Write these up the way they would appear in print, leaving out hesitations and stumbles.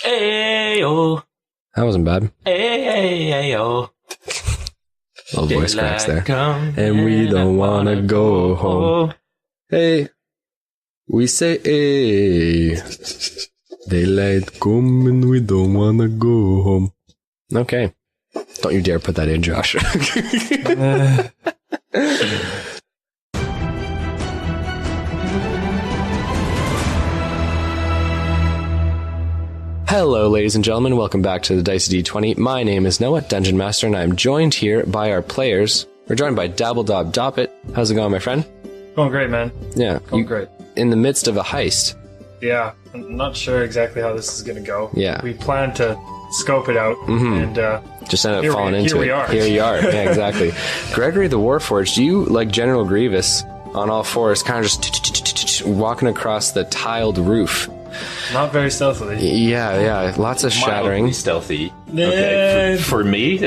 Ayo. That wasn't bad. Ayo. Little voice cracks there. And we don't wanna go home. Hey. We say, hey. Daylight come and we don't wanna go home. Okay. Don't you dare put that in, Josh. Hello, ladies and gentlemen. Welcome back to the Dicey D20. My name is Noah, Dungeon Master, and I'm joined here by our players. We're joined by Dabble Dob and Gregory. How's it going, my friend? Going great, man. Yeah. Going great. In the midst of a heist. Yeah. I'm not sure exactly how this is going to go. Yeah. We plan to scope it out and just ended up falling into it. Here we are. Yeah, exactly. Gregory the Warforged, you, like General Grievous, on all fours, kind of just walking across the tiled roof. Not very stealthily. Yeah. Lots of shattering. Mildly stealthy. Okay, for me,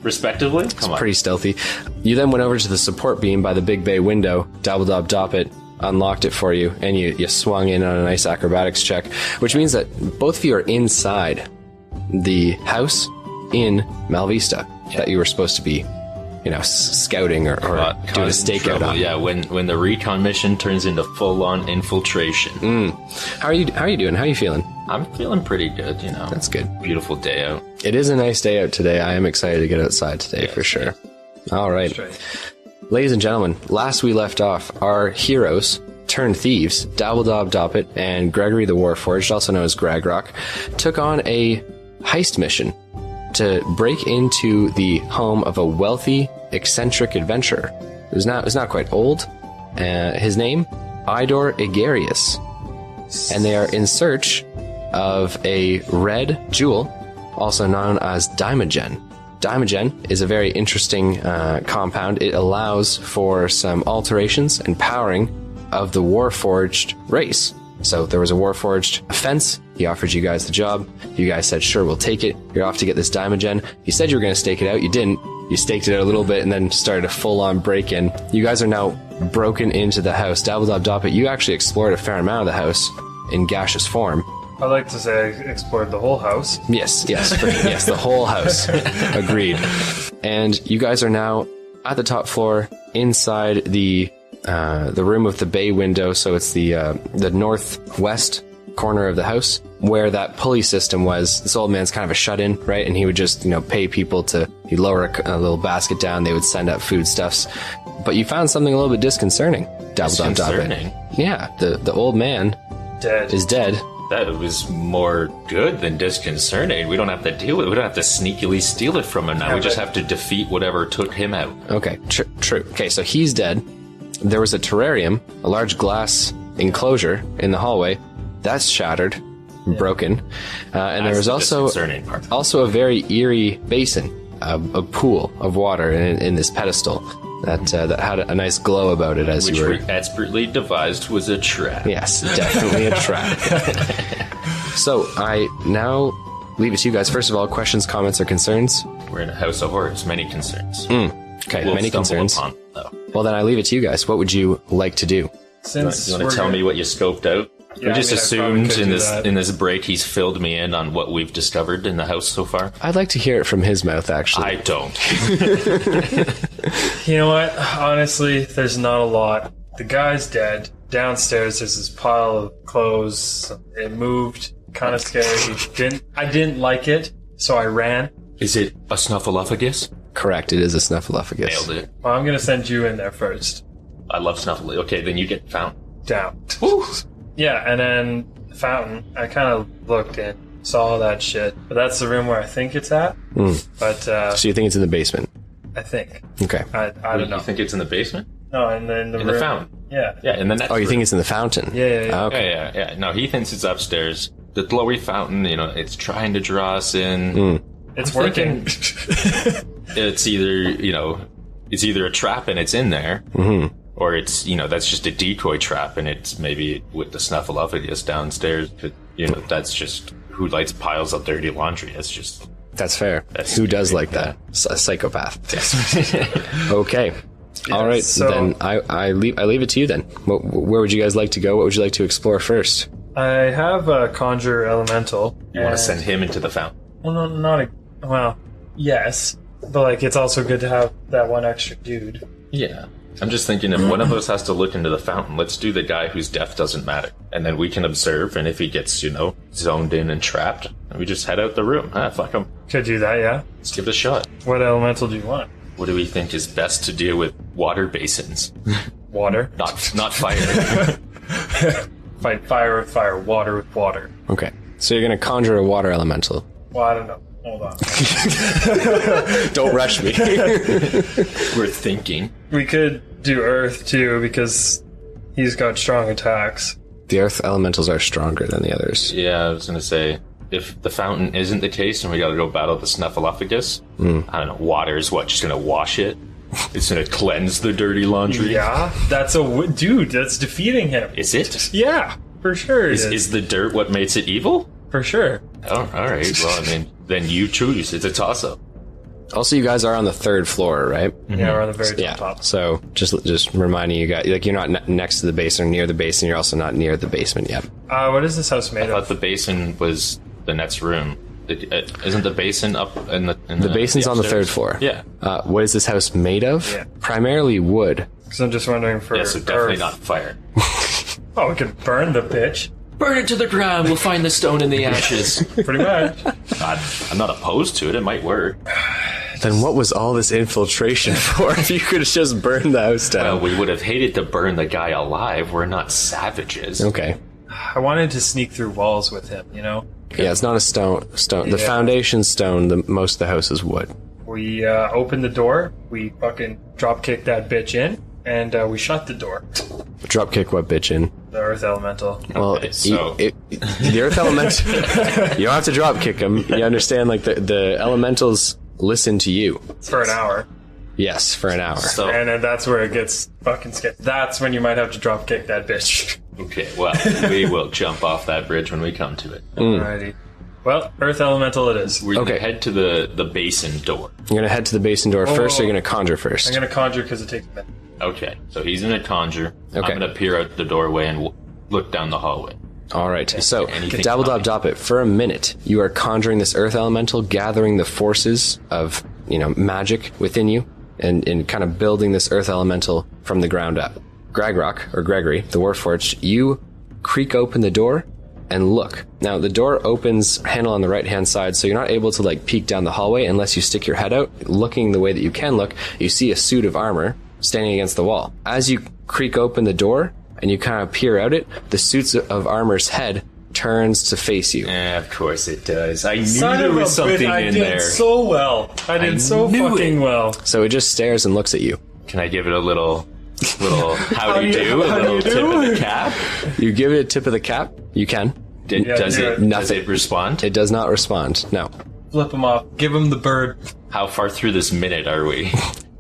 respectively. Come on. Pretty stealthy. You then went over to the support beam by the big bay window, Dabble Dob it, unlocked it for you, and you swung in on a nice acrobatics check, which means that both of you are inside the house in Malvista that you were supposed to be, scouting or doing a stakeout on. Yeah, when the recon mission turns into full-on infiltration. How are you doing? How are you feeling? I'm feeling pretty good, That's good. Beautiful day out. It is a nice day out today. I am excited to get outside today for sure. All right. Ladies and gentlemen, last we left off, our heroes turned thieves, Dabble Dob and Gregory the Warforged, also known as Gragrock, took on a heist mission to break into the home of a wealthy, eccentric adventurer. It was not quite old. His name, Idor Egarius. And they are in search of a red jewel, also known as Diamogen. Diamogen is a very interesting compound. It allows for some alterations and powering of the Warforged race. So there was a Warforged fence. He offered you guys the job. You guys said, sure, we'll take it. You're off to get this Diamogen. You said you were going to stake it out. You didn't. You staked it out a little bit and then started a full-on break-in. You guys are now broken into the house. Dabble Dob, you actually explored a fair amount of the house in gaseous form. I'd like to say I explored the whole house. Yes, the whole house. Agreed. And you guys are now at the top floor inside the room with the bay window, so it's the northwest corner of the house where that pulley system was. This old man's kind of a shut-in, right? And he would just, pay people he'd lower a little basket down, they would send up foodstuffs. But you found something a little bit disconcerting, Dabble Dob. Yeah, the old man is dead. That was more good than disconcerting. We don't have to deal with it. We don't have to sneakily steal it from him now. We just have to defeat whatever took him out. Okay, true. Okay, so he's dead. There was a terrarium, a large glass enclosure in the hallway. That's shattered, broken. And there was also a very eerie basin, a pool of water in this pedestal that had a nice glow about it which you were expertly devised was a trap. Yes, definitely a trap. So I now leave it to you guys. First of all, questions, comments, or concerns? We're in a house of horrors. Many concerns. Okay, many concerns. Well, then I leave it to you guys. What would you like to do? You want to tell me what you scoped out? Yeah, we just assumed in this break he's filled me in on what we've discovered in the house so far. I'd like to hear it from his mouth, actually. I don't. You know what? Honestly, there's not a lot. The guy's dead. Downstairs, there's this pile of clothes. It moved. Kind of scary. I didn't like it, so I ran. Is it a snuffleupagus? Correct, it is a snuffleupagus. Nailed it. Well, I'm going to send you in there first. I love snuffleupagus. Okay, then you get found. Down. Woo! Yeah, and then the fountain. I kind of looked in, saw all that shit. But that's the room where I think it's at. But so you think it's in the basement? I think. Okay. I don't know. You think it's in the basement? No, and then the room. The fountain. Yeah. Yeah, in the next you think it's in the fountain? Yeah. Oh, okay. Yeah. No, he thinks it's upstairs. The glowy fountain, it's trying to draw us in. It's working. It's either a trap and it's in there, or it's, that's just a decoy trap and it's maybe with the snuffleupagus downstairs. But, that's just who lights piles of dirty laundry. That's fair. Who does like that? A psychopath. Yes. Okay. Yeah, all right. So then I leave it to you then. Where would you guys like to go? What would you like to explore first? I have a conjure elemental. You want to send him into the fountain? Well, well, yes. But, like, it's also good to have that one extra dude. Yeah. I'm just thinking if one of us has to look into the fountain, let's do the guy whose death doesn't matter. And then we can observe, and if he gets, zoned in and trapped, we just head out the room. Fuck him. Could do that, yeah. Let's give it a shot. What elemental do you want? What do we think is best to deal with water basins? Water? Not fire. Fight fire with fire, water with water. Okay. So you're going to conjure a water elemental. Well, I don't know. Hold on. Don't rush me. We're thinking. We could do earth, too, because he's got strong attacks. The earth elementals are stronger than the others. Yeah, I was going to say, if the fountain isn't the case and we got to go battle the snuffleupagus, I don't know, water is just going to wash it? It's going to cleanse the dirty laundry? Yeah, dude, that's defeating him. Is it? Yeah, for sure it is. Is the dirt what makes it evil? For sure. Oh, all right. Well, I mean, then you choose. It's a toss-up. Also, you guys are on the 3rd floor, right? Yeah, we're on the very top. So just reminding you guys, like, you're not next to the basin or near the basin. You're also not near the basement yet. What is this house made I thought the basin was the next room. Isn't the basin up in the basin's on the 3rd floor. Yeah. What is this house made of? Yeah. Primarily wood. Because I'm just wondering for Yeah, so definitely earth. not fire. Oh, we could burn the bitch. Burn it to the ground. We'll find the stone in the ashes. Pretty much. I'm not opposed to it. It might work. Then what was all this infiltration for if you could have just burned the house down? Well, we would have hated to burn the guy alive. We're not savages. Okay. I wanted to sneak through walls with him, Yeah, it's not a stone. The foundation stone, most of the house is wood. We opened the door, we fucking drop-kicked that bitch in, and we shut the door. Dropkick what bitch in? The earth elemental. Well, Okay, so- the earth elemental, you don't have to dropkick them. You understand, like, the elementals listen to you. For an hour. Yes, for an hour. So, And then that's where it gets fucking scary. That's when you might have to drop-kick that bitch. okay, well, we will jump off that bridge when we come to it. Alrighty. Well, earth elemental it is. We're going Okay. to head to the basin door. You're going to head to the basin door first, or you're going to conjure first? I'm going to conjure because it takes a minute. Okay, so he's going to conjure. Okay. I'm going to peer out the doorway and look down the hallway. All right. So, Anything Dabble Dob coming? Dop It. For a minute, you are conjuring this earth elemental, gathering the forces of, magic within you, and kind of building this earth elemental from the ground up. Gregrock, or Gregory, the Warforged, you creak open the door and look. Now, the door opens handle on the right-hand side, so you're not able to, like, peek down the hallway unless you stick your head out. Looking the way that you can look, you see a suit of armor standing against the wall. As you creak open the door and you kind of peer out it, the suit of armor's head turns to face you. Of course it does. I knew there was something in there. I did so well. I did so knew fucking it. well. So it just stares and looks at you. Can I give it a little how do you do? A how do little you tip do? of the cap? You give it a tip of the cap. You can. Does do it? it. Does Nothing. it respond? It does not respond. No. Flip him off. Give him the bird. How far through this minute are we?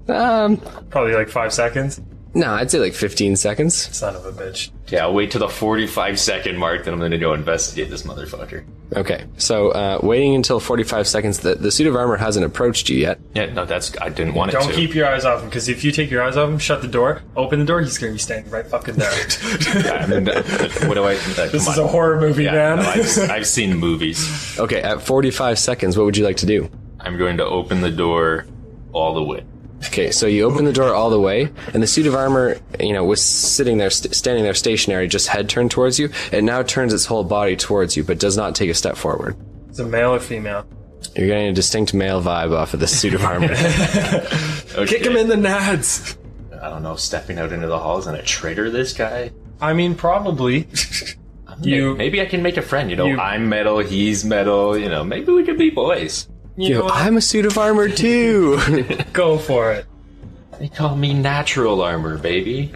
Probably like 5 seconds. No, I'd say like 15 seconds. Son of a bitch. Okay, I'll wait to the 45-second mark, then I'm going to go investigate this motherfucker. Okay, so waiting until 45 seconds. The suit of armor hasn't approached you yet. Yeah, no, I didn't want it Don't to. keep your eyes off him, because if you take your eyes off him, shut the door, open the door, he's going to be standing right fucking there. I mean, what do I? This is a horror movie, man. No, I've seen movies. Okay, at 45 seconds, what would you like to do? I'm going to open the door all the way. Okay, so you open the door all the way, and the suit of armor, was sitting there, standing there stationary, just head turned towards you. It now turns its whole body towards you, but does not take a step forward. It's a male or female? You're getting a distinct male vibe off of this suit of armor. Okay. Kick him in the nads! I don't know, stepping out into the halls and a traitor, this guy? I mean, probably. Maybe I can make a friend, I'm metal, he's metal, maybe we could be boys. You know what? I'm a suit of armor too. Go for it. They call me natural armor, baby.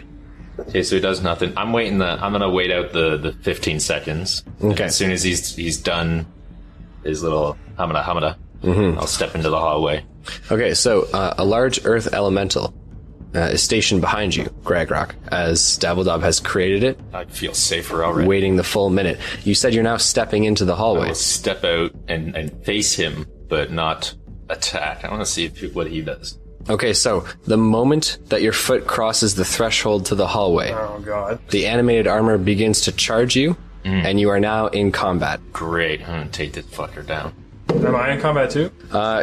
Okay, so he does nothing. I'm gonna wait out the 15 seconds. Okay. As soon as he's done his little hamada, I'll step into the hallway. Okay, so a large earth elemental is stationed behind you, Gregrock, as Dabble Dob has created it, I feel safer already. waiting the full minute. You said you're now stepping into the hallway. I'll step out and face him, but not attack. I want to see what he does. Okay, so the moment that your foot crosses the threshold to the hallway, Oh, God. the animated armor begins to charge you and you are now in combat. Great. I'm gonna take this fucker down. Am I in combat too?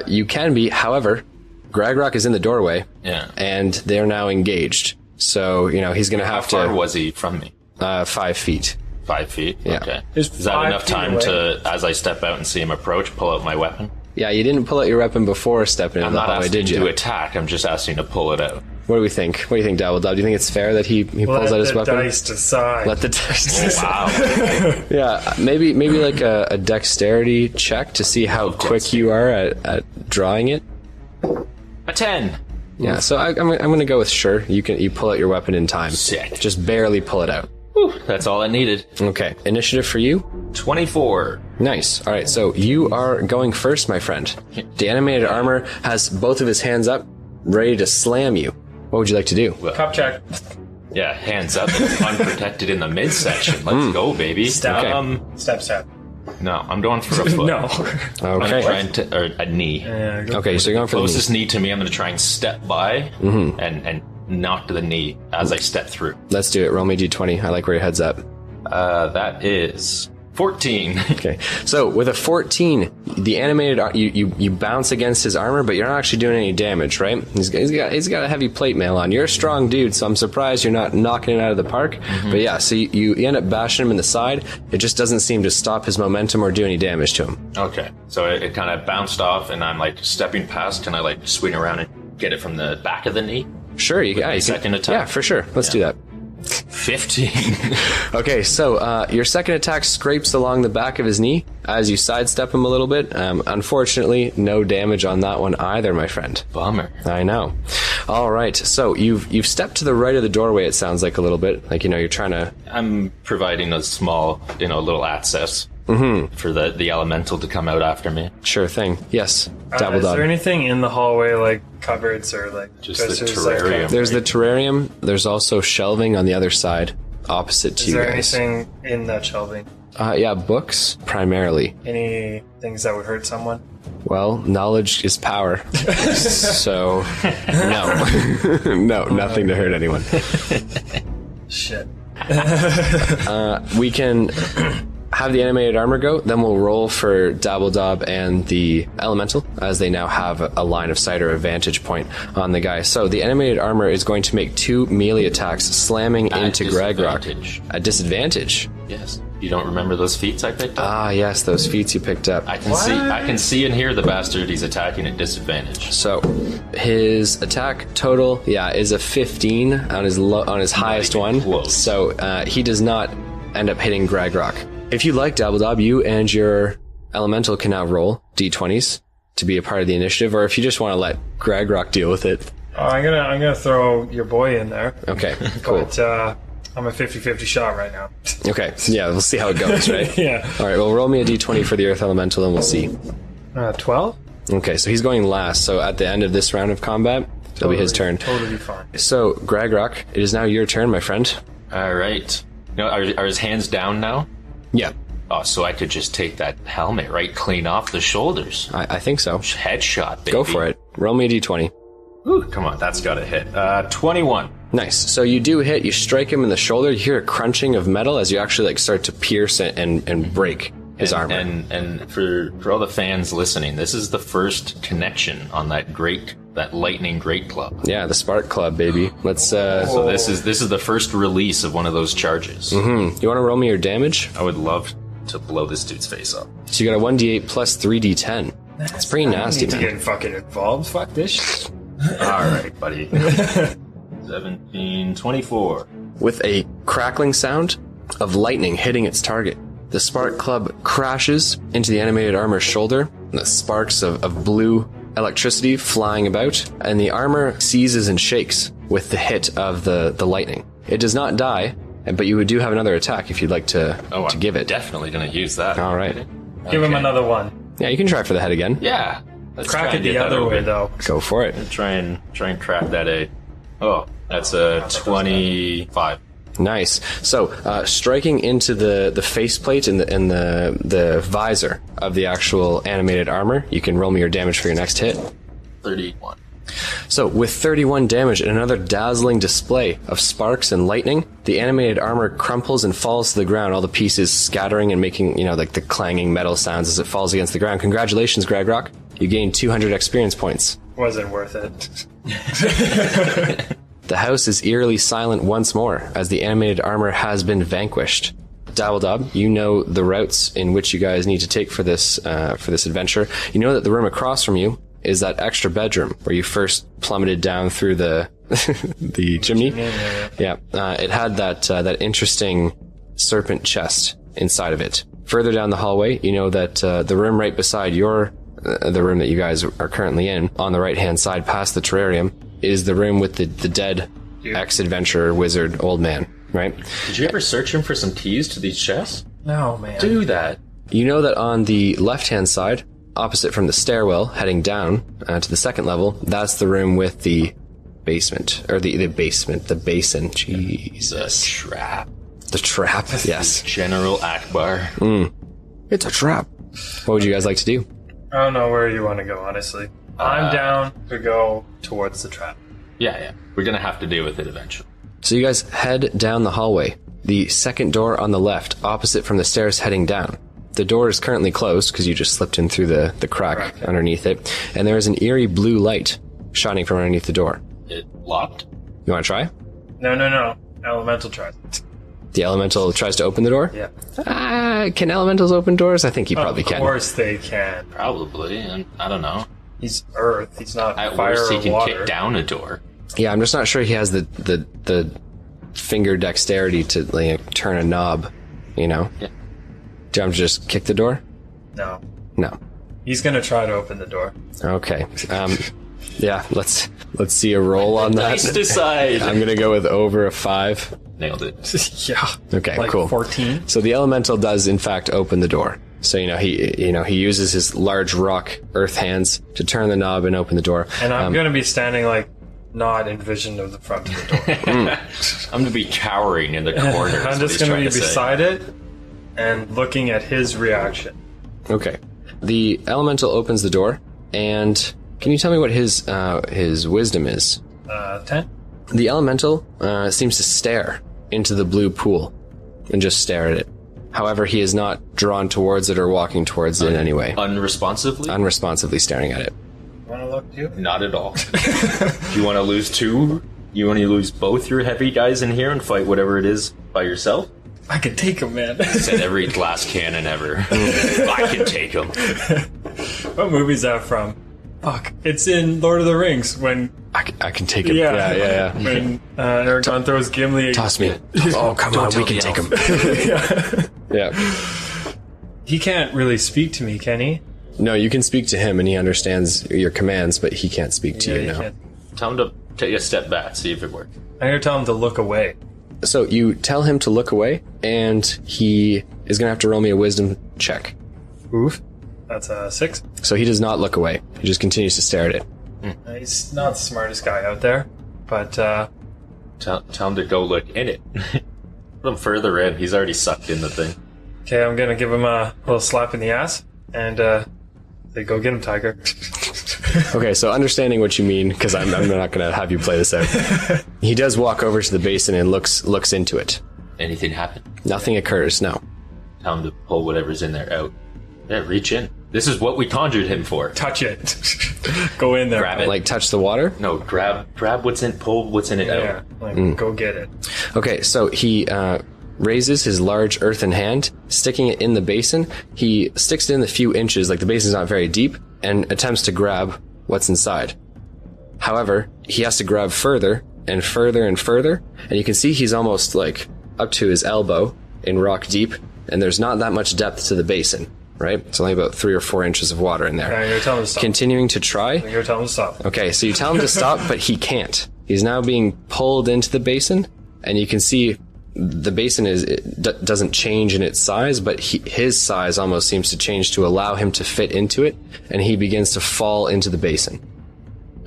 You can be, however, Gregrock is in the doorway, and they're now engaged. So, he's going to have to... How far was he from me? 5 feet. 5 feet? Yeah. Okay. Is that enough time to, as I step out and see him approach, pull out my weapon? Yeah, you didn't pull out your weapon before stepping into the hallway, did you? I'm not asking to attack, I'm just asking to pull it out. What do we think? What do you think, Dabble Dob? Do you think it's fair that he pulls out his weapon? Let the dice decide. Let the dice decide. Wow. Yeah, maybe like a dexterity check to see how quick you are at drawing it. A 10. Yeah, so I'm going to go with sure. You pull out your weapon in time. Sick. Just barely pull it out. Whew, that's all I needed. Okay, initiative for you? 24. Nice. All right, so you are going first, my friend. The animated armor has both of his hands up, ready to slam you. What would you like to do? Cup check. Yeah, hands up, unprotected in the midsection. Let's go, baby. Stab. Step. No, I'm going for a foot. No. Okay. I'm trying or a knee. Okay, so you're going for the knee. Closest knee to me, I'm going to try and step by and knock to the knee as I step through. Let's do it. Roll me d20. I like where your head's up. That is 14. Okay, so with a 14, the animated you bounce against his armor, but you're not actually doing any damage, right? He's got a heavy plate mail on. You're a strong dude, so I'm surprised you're not knocking it out of the park. But yeah, so you end up bashing him in the side. It just doesn't seem to stop his momentum or do any damage to him. Okay, so it kind of bounced off, and I'm like stepping past. Can I like swing around and get it from the back of the knee? Sure, you can. Second attack. Yeah, for sure. Let's do that. 15. Okay, so your second attack scrapes along the back of his knee as you sidestep him a little bit. Unfortunately, no damage on that one either, my friend. Bummer. I know. All right, so you've stepped to the right of the doorway, it sounds like a little bit. Like, you're trying to... I'm providing a small, little access for the elemental to come out after me. Sure thing. Yes, Dabble Is Dob. there anything in the hallway, like cupboards or like Just the dressers, terrarium. There's the terrarium. There's also shelving on the other side, opposite to Is you there guys. anything in that shelving? Yeah, books, primarily. Any things that would hurt someone? Well, knowledge is power. So, no. No, nothing to hurt anyone. Shit. We can have the animated armor go, then we'll roll for Dabble Dob and the elemental, as they now have a line of sight or a vantage point on the guy. So the animated armor is going to make 2 melee attacks, slamming into Gregrock. A disadvantage. Yes. You don't remember those feats I picked up? Ah, yes, those feats you picked up. I can see and hear the bastard. He's attacking at disadvantage. So his attack total, is a 15 on his highest one. Close. So he does not end up hitting Gregrock. If you like, Dabble Dob, you and your elemental can now roll d20s to be a part of the initiative, or if you just want to let Gregrock deal with it. I'm gonna throw your boy in there. Okay, cool. But I'm a 50-50 shot right now. Okay, yeah, we'll see how it goes, right? Yeah. All right, well, roll me a d20 for the earth elemental, and we'll see. 12? Okay, so he's going last, so at the end of this round of combat, it'll be his turn. Totally fine. So, Gregrock, it is now your turn, my friend. All right. Are his hands down now? Yeah, Oh, so I could just take that helmet right clean off the shoulders. I think so. Headshot, baby. Go for it. Roll me a d20. Ooh, come on, that's gotta hit. 21. Nice. So you do hit, you strike him in the shoulder, you hear a crunching of metal as you actually start to pierce and break his armor. And for all the fans listening, this is the first connection on that lightning great club. Yeah, the Spark Club, baby. Let's So this is the first release of one of those charges. You want to roll me your damage? I would love to blow this dude's face up. So you got a 1d8 plus 3d10. That's pretty nasty, I need to man. get fucking involved. Fuck this shit. Alright, buddy. 17, 24. With a crackling sound of lightning hitting its target, the Spark Club crashes into the animated armor's shoulder, and the sparks of blue electricity flying about, and the armor seizes and shakes with the hit of the lightning. It does not die, but you do have another attack if you'd like to give it. Definitely gonna use that. All right. Give him another one. Yeah, you can try for the head again. Yeah. Let's Crack try it and the get that other way, open. though. Go for it. Try and crack that A. Oh, that's a 25. Nice. So, striking into the faceplate and the visor of the actual animated armor, you can roll me your damage for your next hit. 31. So, with 31 damage and another dazzling display of sparks and lightning, the animated armor crumples and falls to the ground, all the pieces scattering and making, like the clanging metal sounds as it falls against the ground. Congratulations, Gregrock. You gained 200 experience points. Wasn't worth it. The house is eerily silent once more, as the animated armor has been vanquished. Dabble Dob, you know the routes in which you guys need to take for this adventure. You know that the room across from you is that extra bedroom where you first plummeted down through the the chimney. Yeah, it had that interesting serpent chest inside of it. Further down the hallway, you know that the room right beside the room that you guys are currently in, on the right-hand side past the terrarium, is the room with the dead ex-adventurer wizard old man, right? Did you ever search him for some keys to these chests? No, man. Do that. You know that on the left-hand side, opposite from the stairwell, heading down to the second level, that's the room with the basement. Or the basin. Jesus. The trap. The trap, yes. General Akbar. It's a trap. What would you guys like to do? I don't know where you want to go, honestly. I'm down to go towards the trap. Yeah. We're going to have to deal with it eventually. So you guys head down the hallway. The second door on the left, opposite from the stairs heading down. The door is currently closed because you just slipped in through the crack underneath it. And there is an eerie blue light shining from underneath the door. It locked? You want to try? No. Elemental tries. The elemental tries to open the door? Yeah. Can elementals open doors? I think he probably can. Of course they can. Probably. And I don't know. He's earth. He's not At fire worst, or he can water. kick down a door. Yeah, I'm just not sure he has the finger dexterity to turn a knob, Yeah. Do you want to just kick the door? No. No. He's gonna try to open the door. Okay. Yeah, let's see a roll on that. Nice decide. I'm gonna go with over a 5. Nailed it. Yeah. Okay, like cool. 14. So the elemental does in fact open the door. So he uses his large rock earth hands to turn the knob and open the door. And I'm gonna be standing not in vision of the front of the door. I'm going to be cowering in the corner. I'm just gonna be beside it and looking at his reaction. Okay. The elemental opens the door, and can you tell me what his wisdom is? 10? The elemental seems to stare into the blue pool and just stare at it. However, he is not drawn towards it or walking towards it in any way. Unresponsively? Unresponsively staring at it. Wanna look too? Not at all. You want to lose 2? You want to lose both your heavy guys in here and fight whatever it is by yourself? I can take him, man. Said every glass cannon ever. I can take him. What movie is that from? Fuck. It's in Lord of the Rings when... I can take him. Yeah. Yeah. When Aragorn throws Gimli... Toss me. Oh, come on, we can take him. Yeah. He can't really speak to me, can he? No, you can speak to him and he understands your commands, but he can't speak to you now. Can't. Tell him to take a step back, see if it works. I'm gonna tell him to look away. So you tell him to look away, and he is going to have to roll me a wisdom check. Oof. That's a 6. So he does not look away. He just continues to stare at it. He's not the smartest guy out there, but Tell him to go look in it. Put him further in. He's already sucked in the thing. okay, I'm gonna give him a little slap in the ass and say, "Go get him, Tiger." Okay, so understanding what you mean, because I'm not going to have you play this out. He does walk over to the basin and looks into it. Anything happen? Nothing occurs, no. Tell him to pull whatever's in there out. Yeah, reach in. This is what we conjured him for. Touch it. Go in there. Grab it. Like touch the water? No, grab what's in, pull what's in it Yeah, out. go get it. Okay, so he raises his large earthen hand, sticking it in the basin. He sticks it in a few inches, like the basin's not very deep, and attempts to grab what's inside. However, he has to grab further and further and further, and you can see he's almost like up to his elbow in rock deep, and there's not that much depth to the basin, right? It's only about 3 or 4 inches of water in there. You're gonna tell him to stop. Continuing to try. You're telling him to stop. Okay, so you tell him to stop, but he can't. He's now being pulled into the basin, and you can see the basin doesn't change in its size, but his size almost seems to change to allow him to fit into it, and he begins to fall into the basin.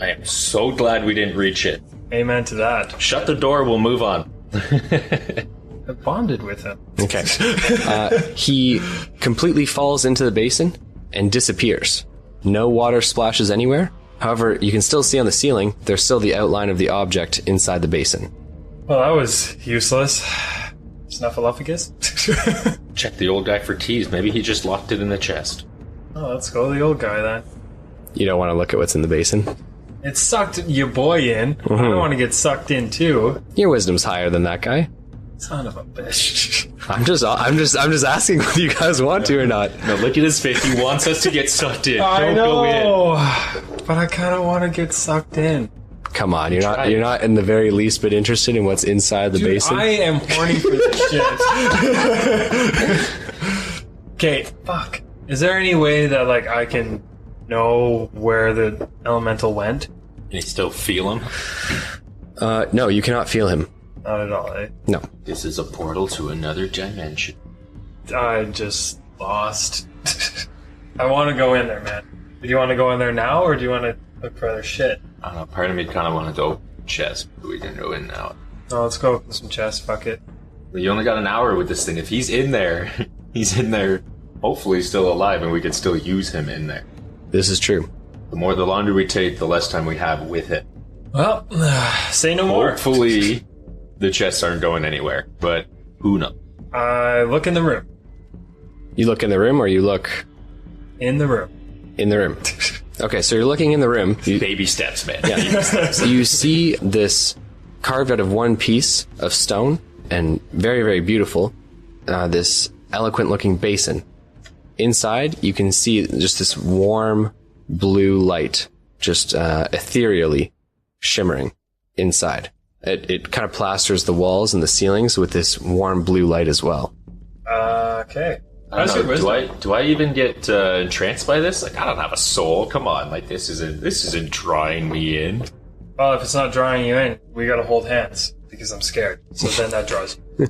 I am so glad we didn't reach it. Amen to that. Shut the door, we'll move on. I bonded with him. Okay. He completely falls into the basin and disappears. No water splashes anywhere, However, you can still see on the ceiling, there's still the outline of the object inside the basin. Well, that was useless. Snuffleupagus? Check the old guy for keys. Maybe he just locked it in the chest. Oh, let's go to the old guy then. You don't want to look at what's in the basin? It sucked your boy in. I don't want to get sucked in too. Your wisdom's higher than that guy. Son of a bitch. I'm just asking whether you guys want to or not. No, look at his face. He wants us to get sucked in. I Don't know, go in. but I kind of want to get sucked in. Come on, you're not in the very least bit interested in what's inside the basin. I am horny for this shit. Okay, fuck. Is there any way that like I can know where the elemental went? Can you still feel him? No, you cannot feel him. Not at all, eh? No. This is a portal to another dimension. I just lost. I want to go in there, man. Do you want to go in there now, or do you want to look for other shit? I don't know, part of me kind of wanted to open chest, but we can go in now. No, let's go open some chests, fuck it. Well, you only got an hour with this thing. If he's in there, hopefully still alive, and we can still use him in there. This is true. The longer we take, the less time we have with it. Well, say no more. Hopefully, the chests aren't going anywhere, but who knows? I look in the room. You look in the room, or you look... In the room. In the room. Okay, so you're looking in the room. Baby steps, man. Yeah. Baby steps. You see this carved out of one piece of stone, and very, very beautiful, this eloquent-looking basin. Inside, you can see just this warm blue light, just ethereally shimmering inside. It kind of plasters the walls and the ceilings with this warm blue light as well. Okay. I don't know, do I even get entranced by this? Like, I don't have a soul. Come on, like this isn't drawing me in. Well, if it's not drawing you in, we gotta hold hands because I'm scared. So then that draws you.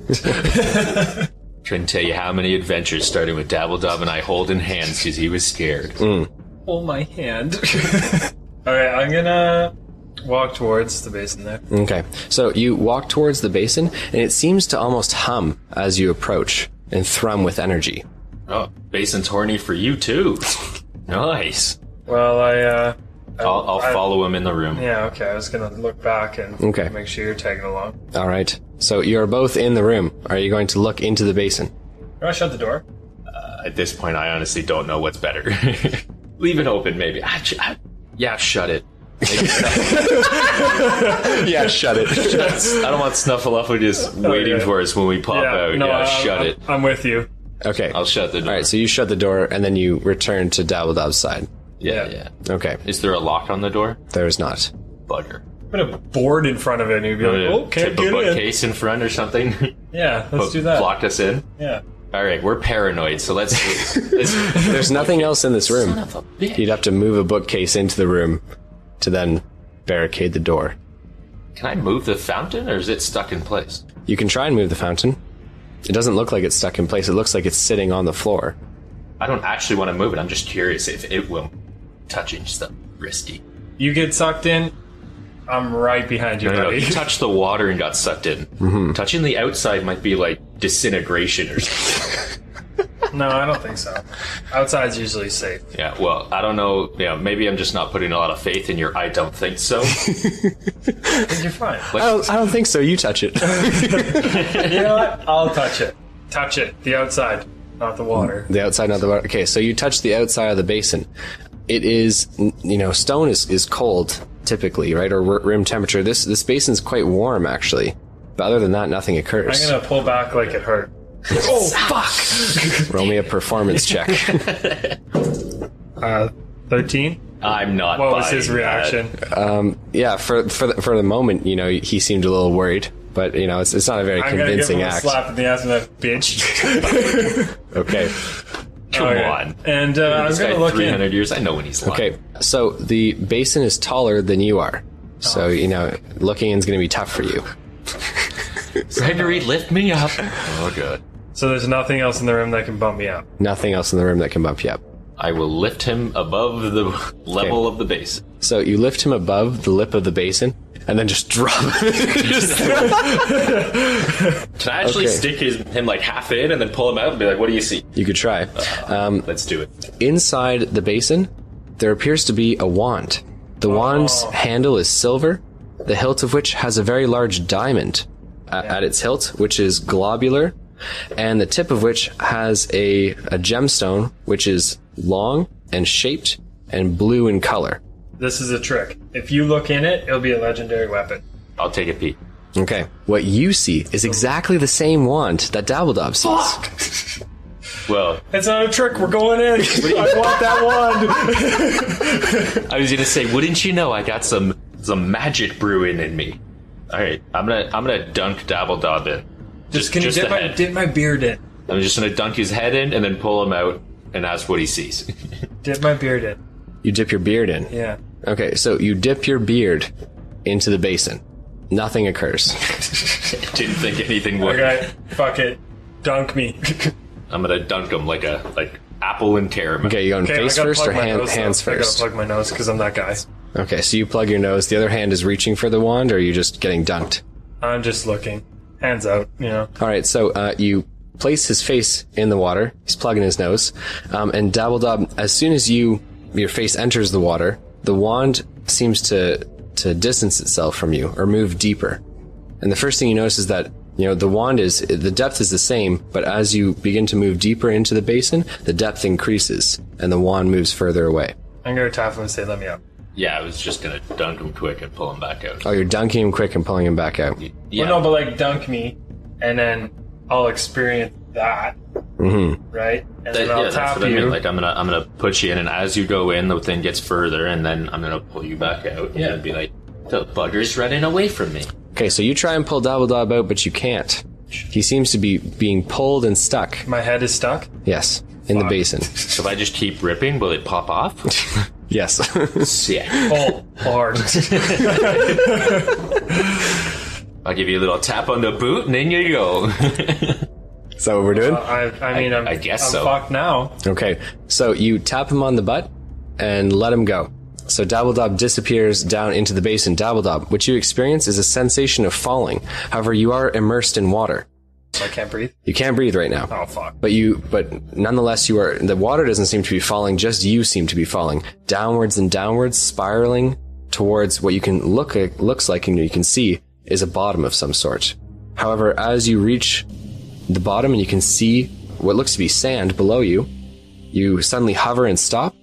Couldn't tell you how many adventures starting with Dabble Dob and I holding hands because he was scared. Hold my hand. Alright, I'm gonna walk towards the basin there. Okay, so you walk towards the basin, and it seems to almost hum as you approach and thrum with energy. Oh, Basin's horny for you too. Nice. Well, I'll follow him in the room. Yeah, okay. I was gonna look back and make sure you're tagging along. All right. So you're both in the room. Are you going to look into the basin? Can I shut the door? At this point, I honestly don't know what's better. Leave it open, maybe. Yeah, shut it. Yeah, shut it. I don't want Snuffleupagus waiting for us when we pop out. No, shut it. I'm with you. Okay. I'll shut the door. All right, so you shut the door, and then you return to Dabble Dob's side. Yeah. Okay. Is there a lock on the door? There is not. Bugger. Put a board in front of it, and you'd be like, "Oh, can't Tip get a in." bookcase in front or something. Yeah, let's do that. Block us in. Yeah. All right, we're paranoid, so let's. There's nothing else in this room. Son of a bitch. You'd have to move a bookcase into the room to then barricade the door. Can I move the fountain, or is it stuck in place? You can try and move the fountain. It doesn't look like it's stuck in place. It looks like it's sitting on the floor. I don't actually want to move it. I'm just curious if it will touching stuff risky. You get sucked in, I'm right behind you, No, buddy. you touched the water and got sucked in. Mm-hmm. Touching the outside might be like disintegration or something. No, I don't think so. Outside's usually safe. Yeah, well, I don't know. Yeah, maybe I'm just not putting a lot of faith in your I don't think so. You're fine. I don't think so. You touch it. You know what? I'll touch it. Touch it. The outside, not the water. The outside, not the water. Okay, so you touch the outside of the basin. It is, stone is cold, typically, right? Or room temperature. This basin's quite warm, actually. But other than that, nothing occurs. I'm gonna pull back like it hurt. Oh, fuck! Roll me a performance check. 13? I'm not. What was buying his reaction? Yeah, for the moment, he seemed a little worried. But, it's not a very convincing act. I'm gonna give him a slap in the ass with that bitch. Okay. Come on. And I'm gonna look 300 in. years, I know when he's lying. Okay, so the basin is taller than you are. So, looking in is going to be tough for you. Gregory, lift me up. Oh, good. So there's nothing else in the room that can bump me up. Nothing else in the room that can bump you up. I will lift him above the level of the basin. So you lift him above the lip of the basin, and then just drop him. Can I actually stick him like half in and then pull him out and be like, what do you see? You could try. Let's do it. Inside the basin, there appears to be a wand. The wand's handle is silver, the hilt of which has a very large diamond at its hilt, which is globular, and the tip of which has a gemstone, which is long and shaped and blue in color. This is a trick. If you look in it, it'll be a legendary weapon. I'll take a peek. Okay. What you see is exactly the same wand that Dabble Dob sees. Fuck! Well, it's not a trick. We're going in. I want that wand. I was gonna say, wouldn't you know? I got some magic brewing in me. All right, I'm gonna dunk Dabble Dob in. Just dip my beard in? I'm just gonna dunk his head in and then pull him out and ask what he sees. Dip my beard in. You dip your beard in? Yeah. Okay, so you dip your beard into the basin. Nothing occurs. Didn't think anything would. Okay, fuck it. Dunk me. I'm gonna dunk him like apple and caramel. Okay, you going face first or hands first? I gotta plug my nose because I'm that guy. Okay, so you plug your nose. The other hand is reaching for the wand, or are you just getting dunked? I'm just looking. Hands out, All right, so you place his face in the water. He's plugging his nose. And Dabble Dob, as soon as your face enters the water, the wand seems to distance itself from you or move deeper. And the first thing you notice is that the depth is the same, but as you begin to move deeper into the basin, the depth increases and the wand moves further away. I'm gonna tap him and say, let me out. Yeah, I was just gonna dunk him quick and pull him back out. Oh, you're dunking him quick and pulling him back out. Yeah. Well, no, but like dunk me, and then I'll experience that, right? And then I'll tap you. I mean. Like I'm gonna put you in, and as you go in, the thing gets further, and then I'm gonna pull you back out. Yeah, and be like, the bugger's running away from me. Okay, so you try and pull Dabble Dob out, but you can't. He seems to be being pulled and stuck. My head is stuck? Yes, in the basin. So if I just keep ripping, will it pop off? Yes. Sick. Pull hard. I'll give you a little tap on the boot, and then you go. Is that what we're doing? I guess I'm so. fucked now. Okay, so you tap him on the butt and let him go. So Dabble Dob disappears down into the basin. Dabble Dob, what you experience is a sensation of falling. However, you are immersed in water. So I can't breathe? You can't breathe right now. Oh, fuck. But nonetheless, the water doesn't seem to be falling, just you seem to be falling. Downwards and downwards, spiraling towards what you can looks like and you can see is a bottom of some sort. However, as you reach the bottom and you can see what looks to be sand below you, you suddenly hover and stop,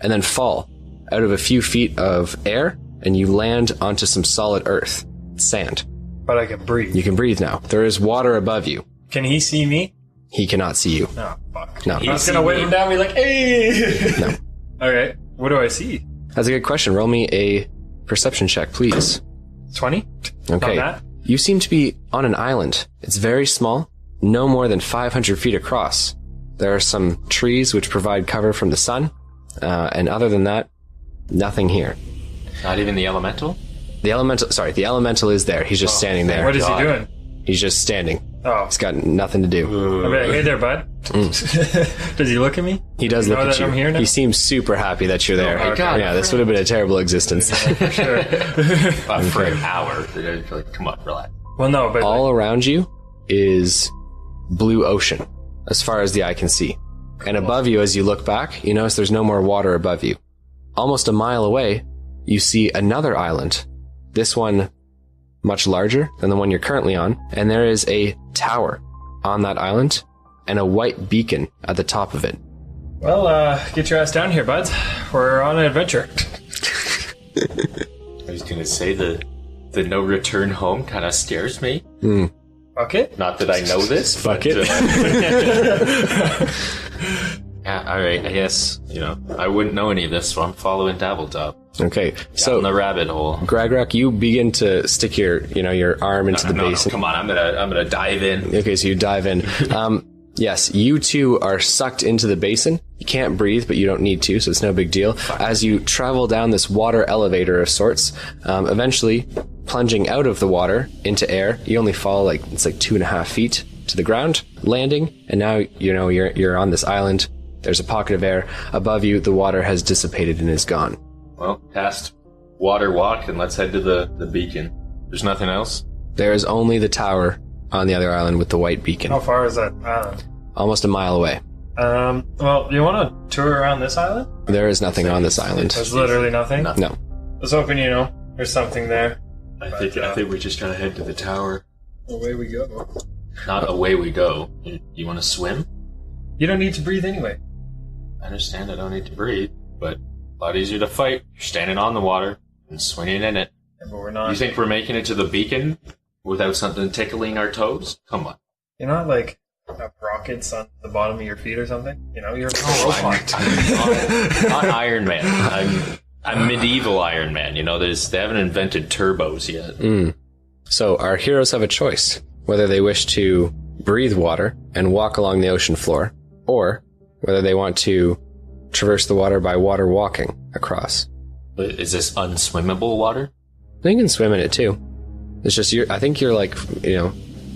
and then fall out of a few feet of air, and you land onto some solid earth. Sand. But I can breathe. You can breathe now. There is water above you. Can he see me? He cannot see you. Oh, fuck. No. I was gonna wave him down and be like, hey! No. Okay, what do I see? That's a good question. Roll me a perception check, please. 20? Okay. Not that? You seem to be on an island. It's very small, no more than 500 feet across. There are some trees which provide cover from the sun, and other than that, nothing here. Not even the elemental? The elemental is there. He's just standing there. What is he doing? He's just standing. Oh. He's got nothing to do. I'll be like, hey there, bud. Does he look at me? He does look at you. I'm here now? He seems super happy that you're there. my God, yeah, this would have been a terrible existence. Sure. For an hour. Like, come on, relax. Well, no, but All around you is blue ocean, as far as the eye can see. And above you, as you look back, you notice there's no more water above you. Almost a mile away, you see another island. This one much larger than the one you're currently on, and there is a tower on that island and a white beacon at the top of it. Well, get your ass down here, buds. We're on an adventure. I was gonna say the no return home kind of scares me. Okay. Not that I know this. Fuck it. Yeah, alright, I guess, I wouldn't know any of this, so I'm following Dabble Dob. Okay, so in the rabbit hole. Gregrak, you begin to stick your arm into the basin. Come on, I'm gonna dive in. Okay, so you dive in. Yes, you two are sucked into the basin. You can't breathe, but you don't need to, so it's no big deal. As you travel down this water elevator of sorts, eventually plunging out of the water into air, you only fall it's 2.5 feet to the ground, landing, and now you're on this island. There's a pocket of air above you. The water has dissipated and is gone. Well, past water walk, and let's head to the beacon. There's nothing else? There is only the tower on the other island with the white beacon. How far is that island? Almost a mile away. Well, you want to tour around this island? There is nothing on this island. There's literally nothing? No. was hoping, there's something there. I think we just gotta head to the tower. Away we go. Not away we go. You want to swim? You don't need to breathe anyway. I understand I don't need to breathe, but a lot easier to fight. You're standing on the water and swinging in it. Yeah, but we're not. You think we're making it to the beacon without something tickling our toes? Come on. You're not like have rockets on the bottom of your feet or something? You're a robot. I'm not Iron Man. I'm medieval Iron Man. They haven't invented turbos yet. So our heroes have a choice, whether they wish to breathe water and walk along the ocean floor, or whether they want to traverse the water by water walking across. Is this unswimmable water? They can swim in it too. It's just I think you're like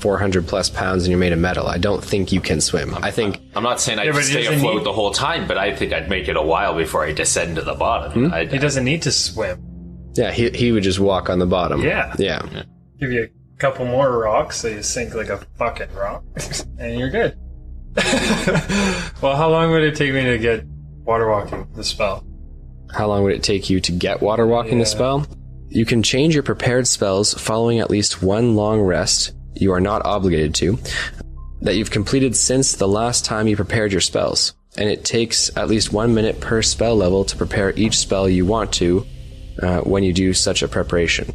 400 plus pounds and you're made of metal. I don't think you can swim. I'm not saying I'd stay afloat the whole time, but I think I'd make it a while before I descend to the bottom. He doesn't need to swim. Yeah, he would just walk on the bottom. Yeah. Yeah. Give you a couple more rocks so you sink like a fucking rock, and you're good. Well, how long would it take me to get water walking, the spell? How long would it take you to get water walking the spell? You can change your prepared spells following at least one long rest you are not obligated to, that you've completed since the last time you prepared your spells. And it takes at least 1 minute per spell level to prepare each spell you want to when you do such a preparation.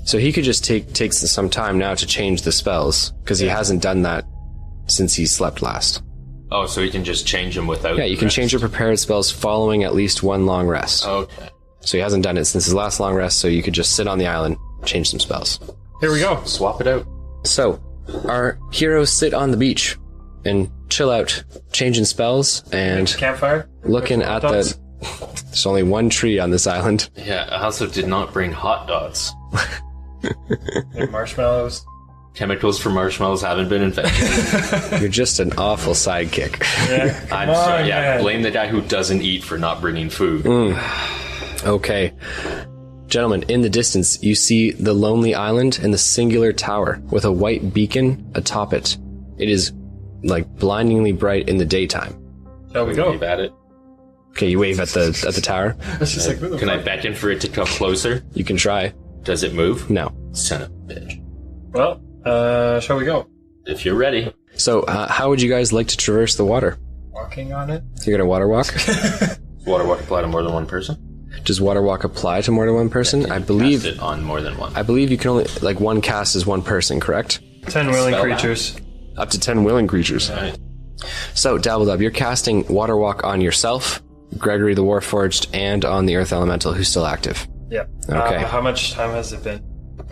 So he could just take some time now to change the spells, because he hasn't done that since he slept last. Oh, so he can just change them without... Yeah, you can change your prepared spells following at least one long rest. Okay. So he hasn't done it since his last long rest, so you could just sit on the island, change some spells. Here we go. Swap it out. So, our heroes sit on the beach and chill out, changing spells and campfire, looking at the... There's only one tree on this island. Yeah, I also did not bring hot dogs. And marshmallows. Chemicals for marshmallows haven't been invented. You're just an awful sidekick. Yeah, I'm sorry. Yeah, blame the guy who doesn't eat for not bringing food. Okay. Gentlemen, in the distance, you see the lonely island and the singular tower with a white beacon atop it. It is, like, blindingly bright in the daytime. There we go. Wave at it. Okay, you wave at the tower. It's just like, can I beckon for it to come closer? You can try. Does it move? No. Son of a bitch. Well, shall we go? If you're ready. So, how would you guys like to traverse the water? Walking on it? You're gonna water walk? Water walk apply to more than one person? Does water walk apply to more than one person? I believe cast it on more than one. I believe you can only, like, one cast is one person, correct? 10 willing creatures. Up to 10 willing creatures. Right. So, Dabble Dob, you're casting water walk on yourself, Gregory the Warforged, and on the Earth Elemental, who's still active. Yeah. Okay. How much time has it been?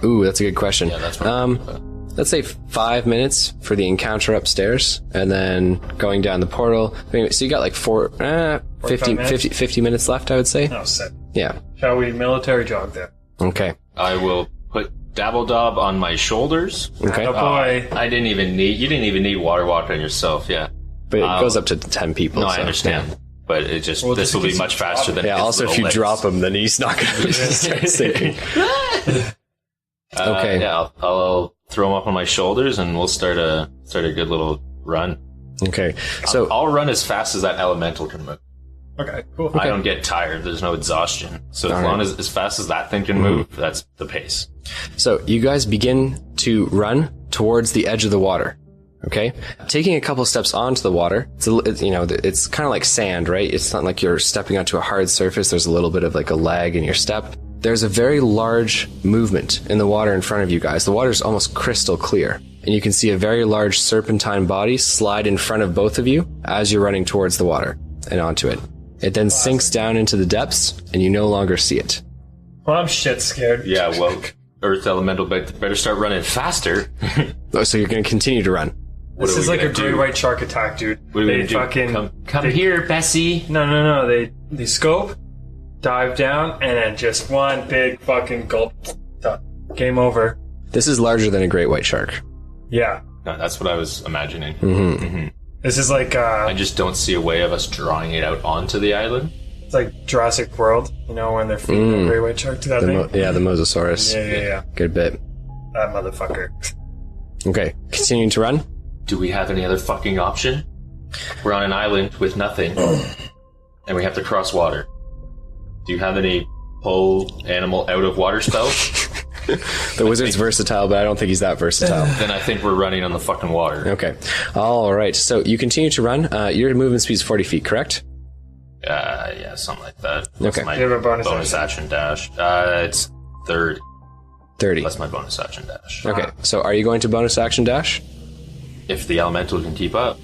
Ooh, that's a good question. Yeah, that's what let's say 5 minutes for the encounter upstairs, and then going down the portal. Anyway, so you got like 50 minutes left, I would say. Oh, sick. Yeah. Shall we military jog there? Okay. I will put Dabble Dob on my shoulders. Okay. Oh boy. You didn't even need water walk on yourself, yeah. But it goes up to 10 people. No, so, I understand. Yeah. But it just, this will be much faster than Yeah, his also if little you legs. drop him, then he's not going to start sinking. Okay. Yeah, I'll throw him up on my shoulders and we'll start a good little run. Okay. So I'll run as fast as that elemental can move. Okay, cool. I don't get tired. There's no exhaustion. So as fast as that thing can move, that's the pace. So you guys begin to run towards the edge of the water. Okay, taking a couple steps onto the water. It's kind of like sand, right? It's not like you're stepping onto a hard surface. There's a little bit of like a lag in your step. There's a very large movement in the water in front of you guys. The water is almost crystal clear, and you can see a very large serpentine body slide in front of both of you as you're running towards the water and onto it. It then sinks down into the depths, and you no longer see it. Well, I'm shit scared. Yeah, well, Earth Elemental better start running faster. Oh, so you're going to continue to run. This is like a great white shark attack, dude. What are we gonna do? Come here, Bessie. No. They scope, dive down, and then just one big fucking gulp. Done. Game over. This is larger than a great white shark. Yeah. No, that's what I was imagining. This is like I just don't see a way of us drawing it out onto the island. It's like Jurassic World, when they're feeding the great white shark to that thing. The Mosasaurus. Yeah. Good bit. That motherfucker. Okay, continuing to run. Do we have any other fucking option? We're on an island with nothing, and we have to cross water. Do you have any pull animal out of water spells, The wizard's versatile, but I don't think he's that versatile. then I think we're running on the fucking water. Okay. All right. So you continue to run. Your movement speed is 40 feet, correct? Yeah, something like that. What's Okay. my You have a bonus action dash? It's 30. 30. That's my bonus action dash. Okay. So are you going to bonus action dash? If the elemental can keep up.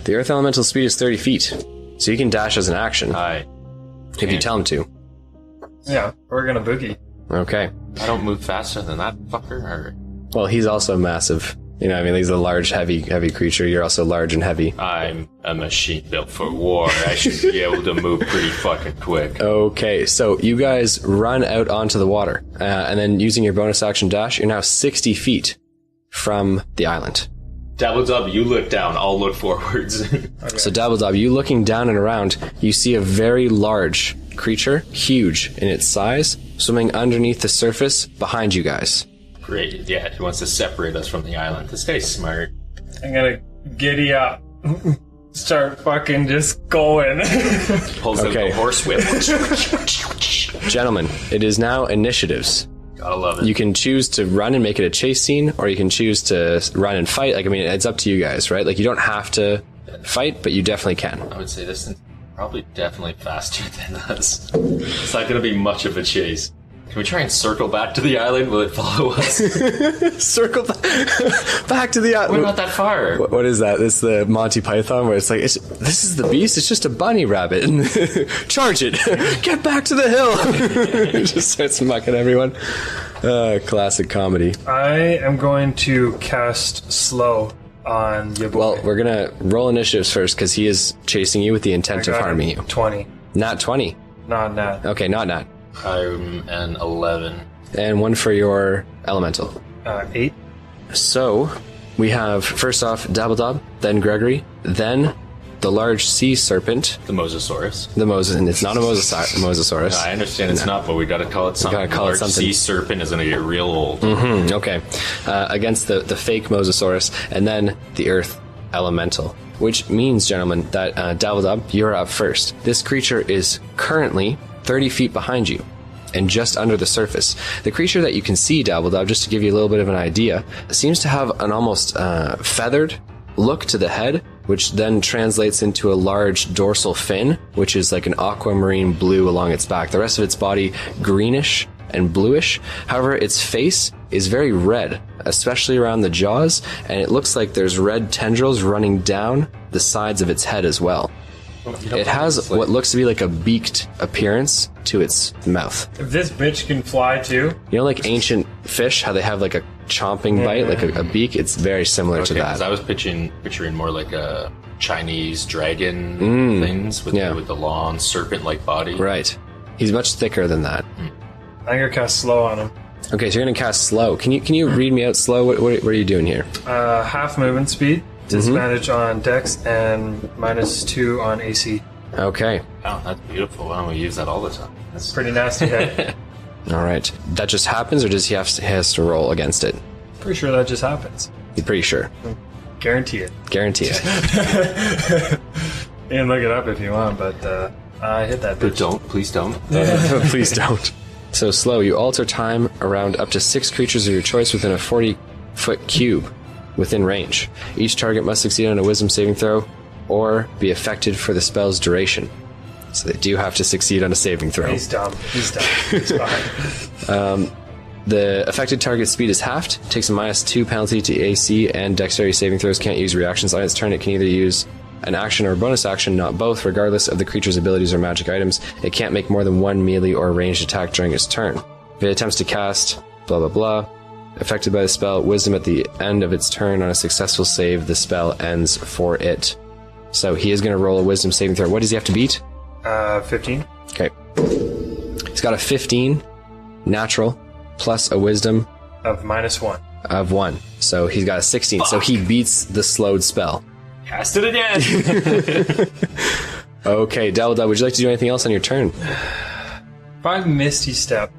The earth elemental speed is 30 feet. So you can dash as an action if you tell him to. Yeah, we're gonna boogie. Okay. I don't move faster than that fucker. Or Well, he's also massive. You know, I mean, he's a large, heavy creature. You're also large and heavy. I'm a machine built for war. I should be able to move pretty fucking quick. Okay, so you guys run out onto the water, and then using your bonus action dash, you're now 60 feet from the island. Dabble Dob, you look down. I'll look forwards. So Dabble Dob, you looking down and around, you see a very large creature, huge in its size, swimming underneath the surface behind you guys. Great. Yeah, he wants to separate us from the island. This guy's smart. I'm gonna giddy up. Start fucking just going. Pulls out Okay. the horse whip. Gentlemen, it is now initiatives. Gotta love it. You can choose to run and make it a chase scene, or you can choose to run and fight. Like, I mean, it's up to you guys, right? Like, you don't have to fight, but you definitely can. I would say this is probably definitely faster than us. It's not gonna be much of a chase. Can we try and circle back to the island? Will it follow us? Circle back to the We're island. not that far. What is that? It's the Monty Python where it's like, this is the beast. It's just a bunny rabbit. And charge it. Get back to the hill. He just starts mucking everyone. Classic comedy. I am going to cast slow on your boy. Well, we're going to roll initiatives first because he is chasing you with the intent of harming you. 20. Not 20. Not nat. Okay, not Nat. I'm an 11. And one for your elemental. 8. So, we have, first off, Dabble Dob, then Gregory, then the large sea serpent, The Mosasaurus. the Moses, and it's not a Mosasaurus. I understand it's not, but we gotta call it something. gotta call it Large something. sea serpent is gonna get real old. Okay. Against the fake Mosasaurus, and then the earth elemental. Which means, gentlemen, that Dabble Dob, you're up first. This creature is currently 30 feet behind you and just under the surface. The creature that you can see, Dabble Dob, just to give you a little bit of an idea, seems to have an almost feathered look to the head, which then translates into a large dorsal fin, which is like an aquamarine blue along its back. The rest of its body greenish and bluish. However, its face is very red, especially around the jaws, and it looks like there's red tendrils running down the sides of its head as well. It has what looks to be like a beaked appearance to its mouth. If this bitch can fly too, You know, like ancient fish, how they have like a chomping bite, like a beak? It's very similar to Because that. I was picturing more like a Chinese dragon things with the long serpent-like body. Right. He's much thicker than that. I'm gonna cast slow on him. Okay, so you're gonna cast slow. Can you read me out slow? What are you doing here? Half movement speed, disadvantage on dex, and -2 on AC. Okay. Oh, that's beautiful. Why don't we use that all the time? That's Pretty nasty hit. All right. That just happens, or does he has to roll against it? Pretty sure that just happens. You're pretty sure. Guarantee it. Guarantee it. You can look it up if you want, but I hit that But bitch. please don't. Please don't. So slow, you alter time around up to 6 creatures of your choice within a 40-foot cube within range. Each target must succeed on a wisdom saving throw or be affected for the spell's duration. So they do have to succeed on a saving throw. He's dumb. He's fine. The affected target's speed is halved, takes a -2 penalty to AC, and dexterity saving throws can't use reactions. On its turn, it can either use an action or a bonus action, not both, regardless of the creature's abilities or magic items. It can't make more than one melee or ranged attack during its turn. If it attempts to cast blah blah blah, affected by the spell, wisdom at the end of its turn, on a successful save, the spell ends for it. So he is going to roll a wisdom saving throw. What does he have to beat? 15. Okay. He's got a 15 natural plus a wisdom Of -1. of 1. So he's got a 16. So he beats the slowed spell. Cast it again. Okay, Dabble Dob, would you like to do anything else on your turn? If I Misty Step,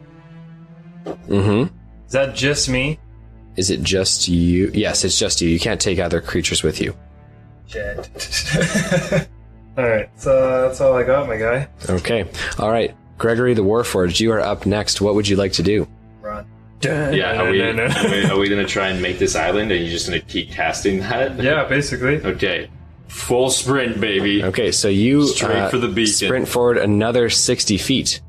Mm-hmm. is that just me? Is it just you? Yes, it's just you. You can't take other creatures with you. Shit. Alright, so that's all I got, my guy. Okay. All right. Gregory the Warforged, you are up next. What would you like to do? Run. Yeah, are we going to try and make this island, and you're just going to keep casting that? Yeah, basically. Okay. Full sprint, baby. Okay, so you Straight for the beacon. Sprint forward another 60 feet.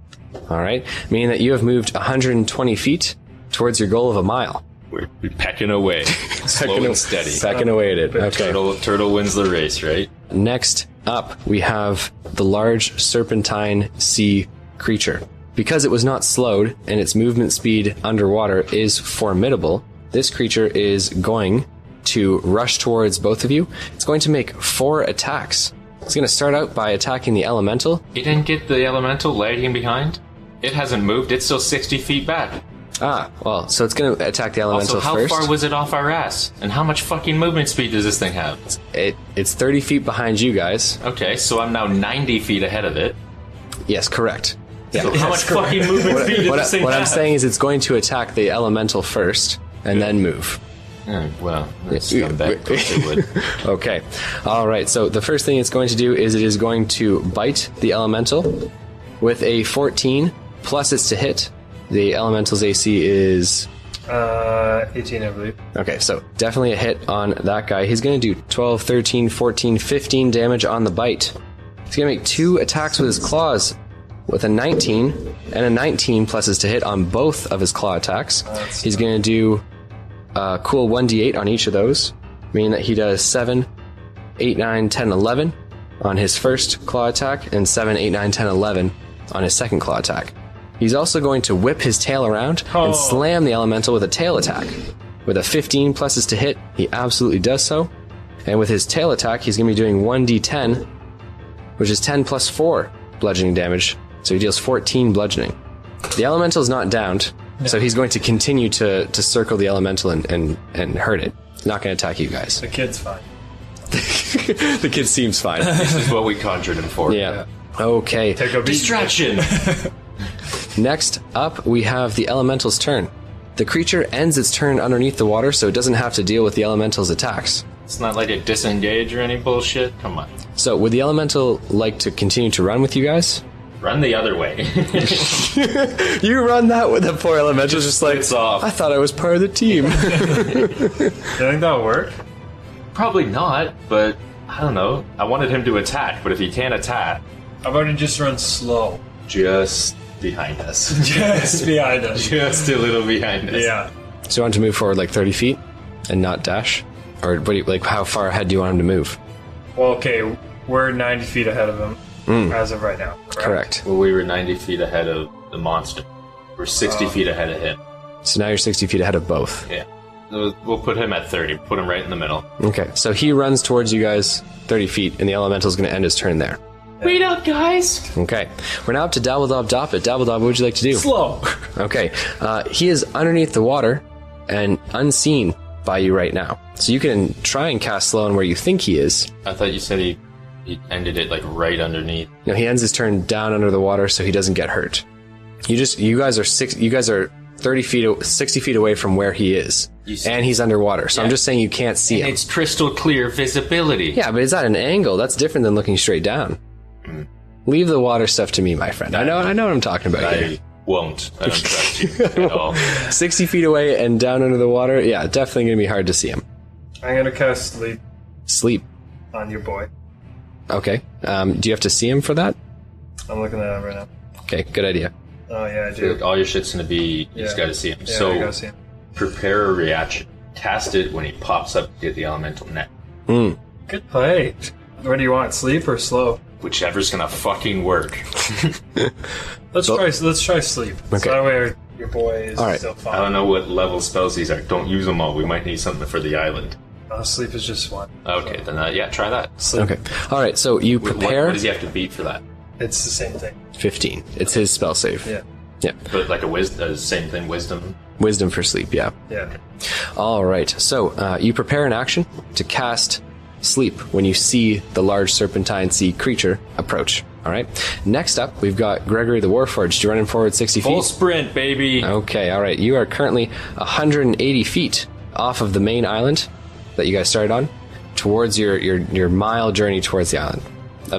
All right, meaning that you have moved 120 feet towards your goal of a mile. We're pecking away. Slow and steady. Pecking away at it. Okay. Turtle wins the race, right? Next up, we have the large serpentine sea creature. Because it was not slowed and its movement speed underwater is formidable, this creature is going to rush towards both of you. It's going to make 4 attacks. It's going to start out by attacking the elemental. You didn't get the elemental lagging behind? It hasn't moved. It's still 60 feet back. Ah, well, so it's going to attack the elemental Also, how first. far was it off our ass? And how much fucking movement speed does this thing have? It's 30 feet behind you guys. Okay, so I'm now 90 feet ahead of it. Yes, correct. Yeah. So how much fucking movement speed does this thing have? What I'm saying is it's going to attack the elemental first and then move. Well, that's scumbag. Of course it would. Okay. All right. So the first thing it's going to do is it is going to bite the elemental with a 14 plus it's to hit. The elemental's AC is 18, I believe. okay, so definitely a hit on that guy. He's going to do 12, 13, 14, 15 damage on the bite. He's going to make 2 attacks with his claws with a 19 and a 19 plus is to hit on both of his claw attacks. He's going to do a cool 1d8 on each of those, meaning that he does 7, 8, 9, 10, 11 on his first claw attack and 7, 8, 9, 10, 11 on his second claw attack. He's also going to whip his tail around and slam the elemental with a tail attack. With a 15 plus is to hit, he absolutely does so. And with his tail attack, he's going to be doing 1d10, which is 10 plus 4 bludgeoning damage. So he deals 14 bludgeoning. The elemental is not downed, so he's going to continue to circle the elemental and hurt it. He's not going to attack you guys. The kid's fine. The kid seems fine. This is what we conjured him for. Yeah. Okay. Take a beat. Distraction! Next up, we have the elemental's turn. The creature ends its turn underneath the water, so it doesn't have to deal with the elemental's attacks. It's not like a disengage or any bullshit. Come on. So, would the elemental like to continue to run with you guys? Run the other way. You run that with the poor elemental, just like, It's off. I thought I was part of the team. You think that'll work? Probably not, but I don't know. I wanted him to attack, but if he can't attack, How about he just run slow? just behind us. Just behind us. Just a little behind us. Yeah. So, you want him to move forward like 30 feet and not dash? Or what do you, like, how far ahead do you want him to move? Well, okay, we're 90 feet ahead of him as of right now. Correct. Well, we were 90 feet ahead of the monster. We're 60 feet ahead of him. So now you're 60 feet ahead of both. Yeah. We'll put him at 30. Put him right in the middle. Okay, so he runs towards you guys 30 feet, and the elemental's going to end his turn there. Wait up, guys! Okay, we're now up to Dabble Dob Dop It. Dabble Dob, what would you like to do? Slow. Okay, he is underneath the water and unseen by you right now. So you can try and cast slow on where you think he is. I thought you said he ended it like right underneath. No, he ends his turn down under the water so he doesn't get hurt. You guys are 30 feet, 60 feet away from where he is. And he's underwater. So I'm just saying you can't see him. It's crystal clear visibility. Yeah, but it's at an angle. That's different than looking straight down. Leave the water stuff to me, my friend. I know what I'm talking about here. I won't. I don't trust you at all. 60 feet away and down under the water, yeah, definitely going to be hard to see him. I'm gonna cast sleep Sleep. on your boy. Okay. Do you have to see him for that? I'm looking at him right now. Okay, good idea. Oh yeah, I do. All your shit's gonna be, you just Yeah. gotta see him. Yeah, I So gotta see him. prepare a reaction. Cast it when he pops up to get the elemental net. Good play. What do you want, sleep or slow? Whichever's gonna fucking work. Let's try sleep. Okay. So that way your boy is All right. still fine. I don't know what level spells these are. Don't use them all. We might need something for the island. Sleep is just one. Okay, then yeah, try that. Sleep. Okay. All right, so you What prepare does he have to beat for that? It's the same thing. 15. It's his spell save. Yeah. Yeah. But like same thing, wisdom. Wisdom for sleep, yeah. Yeah. All right, so you prepare an action to cast sleep when you see the large serpentine sea creature approach. All right. Next up, we've got Gregory the Warforged. You running forward 60 feet? Full sprint, baby. Okay, all right. You are currently 180 feet off of the main island that you guys started on towards your mile journey towards the island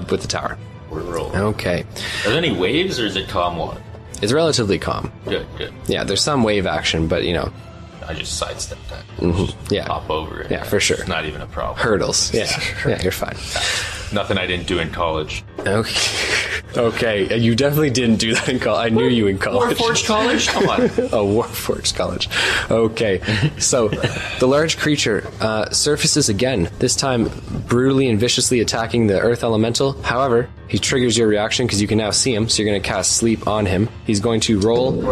with the tower. We're rolling. Okay. Are there any waves or is it calm water? It's relatively calm. Good. Yeah, there's some wave action, but, I just sidestepped that. yeah. Hop over it. Yeah, for sure. It's not even a problem. Hurdles. Yeah. Yeah, you're fine. Nothing I didn't do in college. Okay. You definitely didn't do that in college. I knew you in college. Warforged College? Come on. Warforged College. Okay. So, the large creature surfaces again, this time brutally and viciously attacking the Earth Elemental. However, he triggers your reaction because you can now see him, so you're going to cast Sleep on him. He's going to roll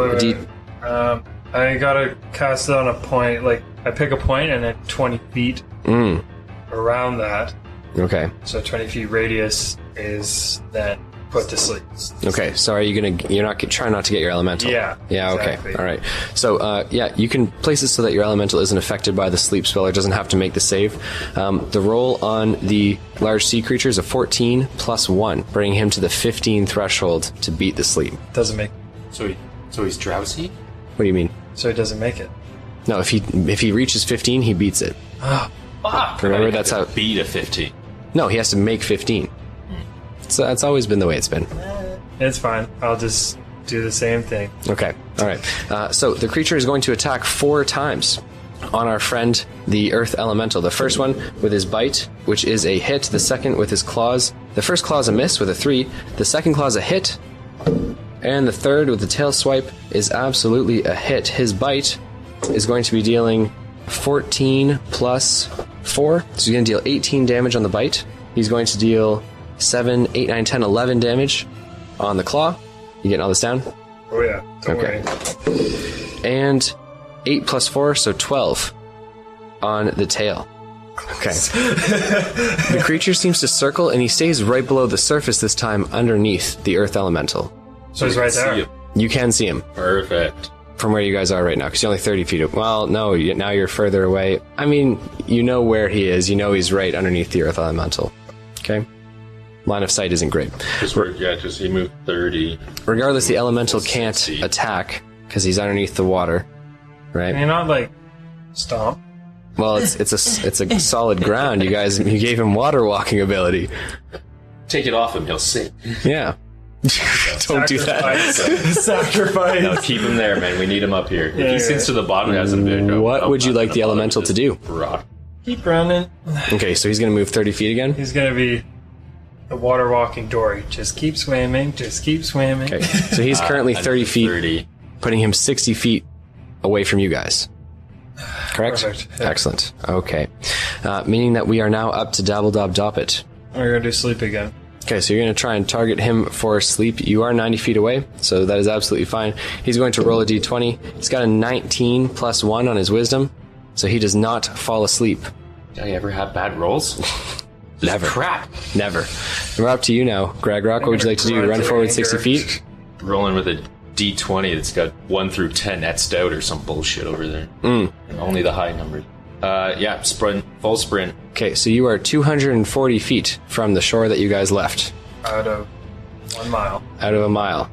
I gotta cast it on a point, I pick a point and then 20 feet around that. Okay. So 20 feet radius is then put to sleep. Okay, so you're not trying not to get your elemental? Yeah. Yeah, exactly. okay. All right. So, you can place it so that your elemental isn't affected by the sleep spell or doesn't have to make the save. The roll on the large sea creature is a 14 plus 1, bringing him to the 15 threshold to beat the sleep. Doesn't make So he's drowsy? What do you mean? So he doesn't make it. No, if he reaches 15, he beats it. Fuck. Remember, that's how... Beat a 15. No, he has to make 15. So that's always been the way it's been. It's fine. I'll just do the same thing. Okay, all right. So the creature is going to attack 4 times on our friend, the Earth Elemental. The first one with his bite, which is a hit. The second with his claws. The first claw is a miss with a 3. The second claw is a hit. And the third with the tail swipe is absolutely a hit. His bite is going to be dealing 14 plus 4. So he's going to deal 18 damage on the bite. He's going to deal 7, 8, 9, 10, 11 damage on the claw. You getting all this down? Oh yeah. Don't worry. And 8 plus 4, so 12 on the tail. Okay. The creature seems to circle, and he stays right below the surface this time underneath the Earth Elemental. So he's right there. You can see him. Perfect. From where you guys are right now, because you're only 30 feet away. Well, no, now you're further away. I mean, you know where he is. You know he's right underneath the Earth Elemental. Okay? Line of sight isn't great. Just he moved 30. Regardless, the Elemental can't attack, because he's underneath the water. Right? Can you not, stomp? Well, it's a solid ground. You gave him water walking ability. Take it off him, he'll sink. Yeah. Don't do that. Sacrifice. No, keep him there, man. We need him up here. If he sinks to the bottom, he has a bit. What would you like the elemental to do? Rock. Keep running. Okay, so he's going to move 30 feet again? He's going to be the water walking Dory. Just keep swimming. Just keep swimming. Okay, so he's currently 30 feet, 30. putting him 60 feet away from you guys. Correct? Perfect. Yeah. Excellent. Okay. Meaning that we are now up to Dabble Dob Doppet. We're going to do sleep again. Okay, so you're going to try and target him for sleep. You are 90 feet away, so that is absolutely fine. He's going to roll a d20. He's got a 19 plus 1 on his wisdom, so he does not fall asleep. Do you ever have bad rolls? Never. Crap. Never. We're up to you now, Greg Rock. What would you like to do? Run forward 60 feet? Rolling with a d20 that's got 1 through 10 etched out or some bullshit over there. Only the high numbers. Sprint. Full sprint. Okay, so you are 240 feet from the shore that you guys left. Out of 1 mile. Out of a mile.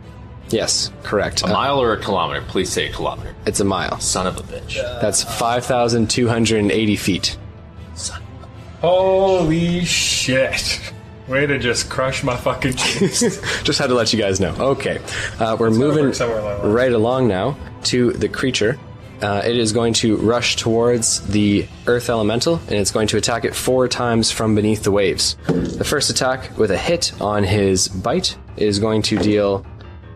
Yes, correct. A mile or a kilometer? Please say a kilometer. It's a mile. Son of a bitch. That's 5,280 feet. Holy shit. Way to just crush my fucking chest. Just had to let you guys know. Okay, we're moving right along now to the creature. It is going to rush towards the Earth Elemental, and it's going to attack it 4 times from beneath the waves. The first attack with a hit on his bite is going to deal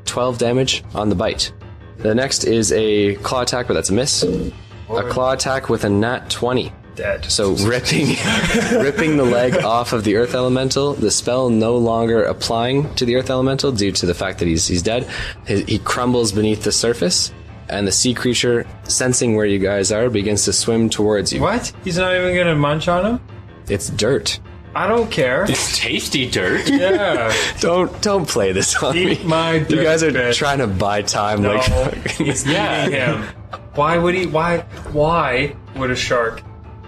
12 damage on the bite. The next is a claw attack, but that's a miss. A claw attack with a nat 20. Dead. So ripping the leg off of the Earth Elemental, the spell no longer applying to the Earth Elemental due to the fact that he's dead. He crumbles beneath the surface, and the sea creature, sensing where you guys are, begins to swim towards you. What? He's not even going to munch on him? It's dirt. I don't care. It's tasty dirt. Yeah. Don't play this on me. Eat my dirt. You guys are bitch. trying to buy time. No, like he's eating him. Why would he? Why would a shark,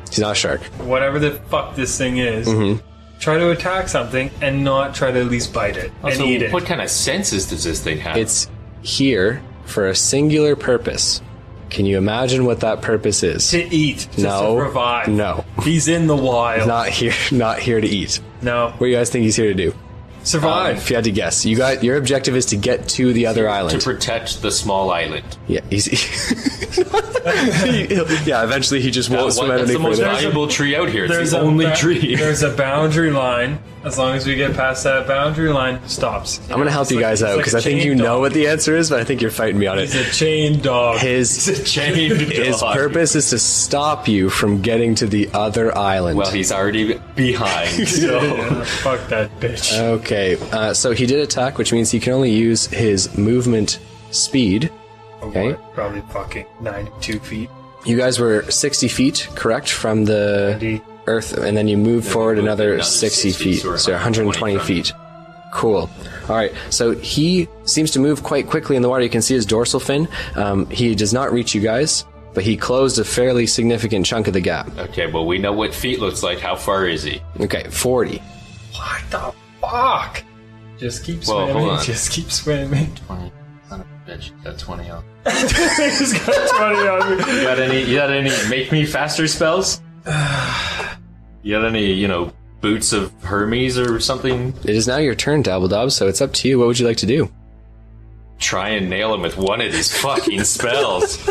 He's not a shark. whatever the fuck this thing is, try to attack something and not try to at least bite it and Also, eat it? what kind of senses does this thing have? It's here for a singular purpose. Can you imagine what that purpose is? To eat. Just No. to revive. No. He's in the wild. Not here to eat. No. What do you guys think he's here to do? Survive. If you had to guess, your objective is to get to the other island. To protect the small island. Yeah, yeah. Eventually, he just won't swim out That's any the most further. valuable tree out here. It's the only tree. There's a boundary line. As long as we get past that boundary line, it stops. I'm gonna help you guys out because I think you know what the answer is, but I think you're fighting me on it. He's a chained dog. His His purpose is to stop you from getting to the other island. Well, he's already behind. So. Fuck that bitch. Okay, so he did attack, which means he can only use his movement speed. Okay. Probably fucking 92 feet. You guys were 60 feet, correct, from the 90. Earth, and then you moved forward another another 60 feet, so so 120 feet. Cool. All right, so he seems to move quite quickly in the water. You can see his dorsal fin. He does not reach you guys, but he closed a fairly significant chunk of the gap. Okay, well, we know what feet looks like. How far is he? Okay, 40. What the fuck? Just keep Well, swimming. hold on. Just keep swimming. 20. Son of a bitch. Got 20 on. He's got 20 on me. You got any make me faster spells? You got any, boots of Hermes or something? It is now your turn, Dabble Dob, so it's up to you. What would you like to do? Try and nail him with one of these fucking spells.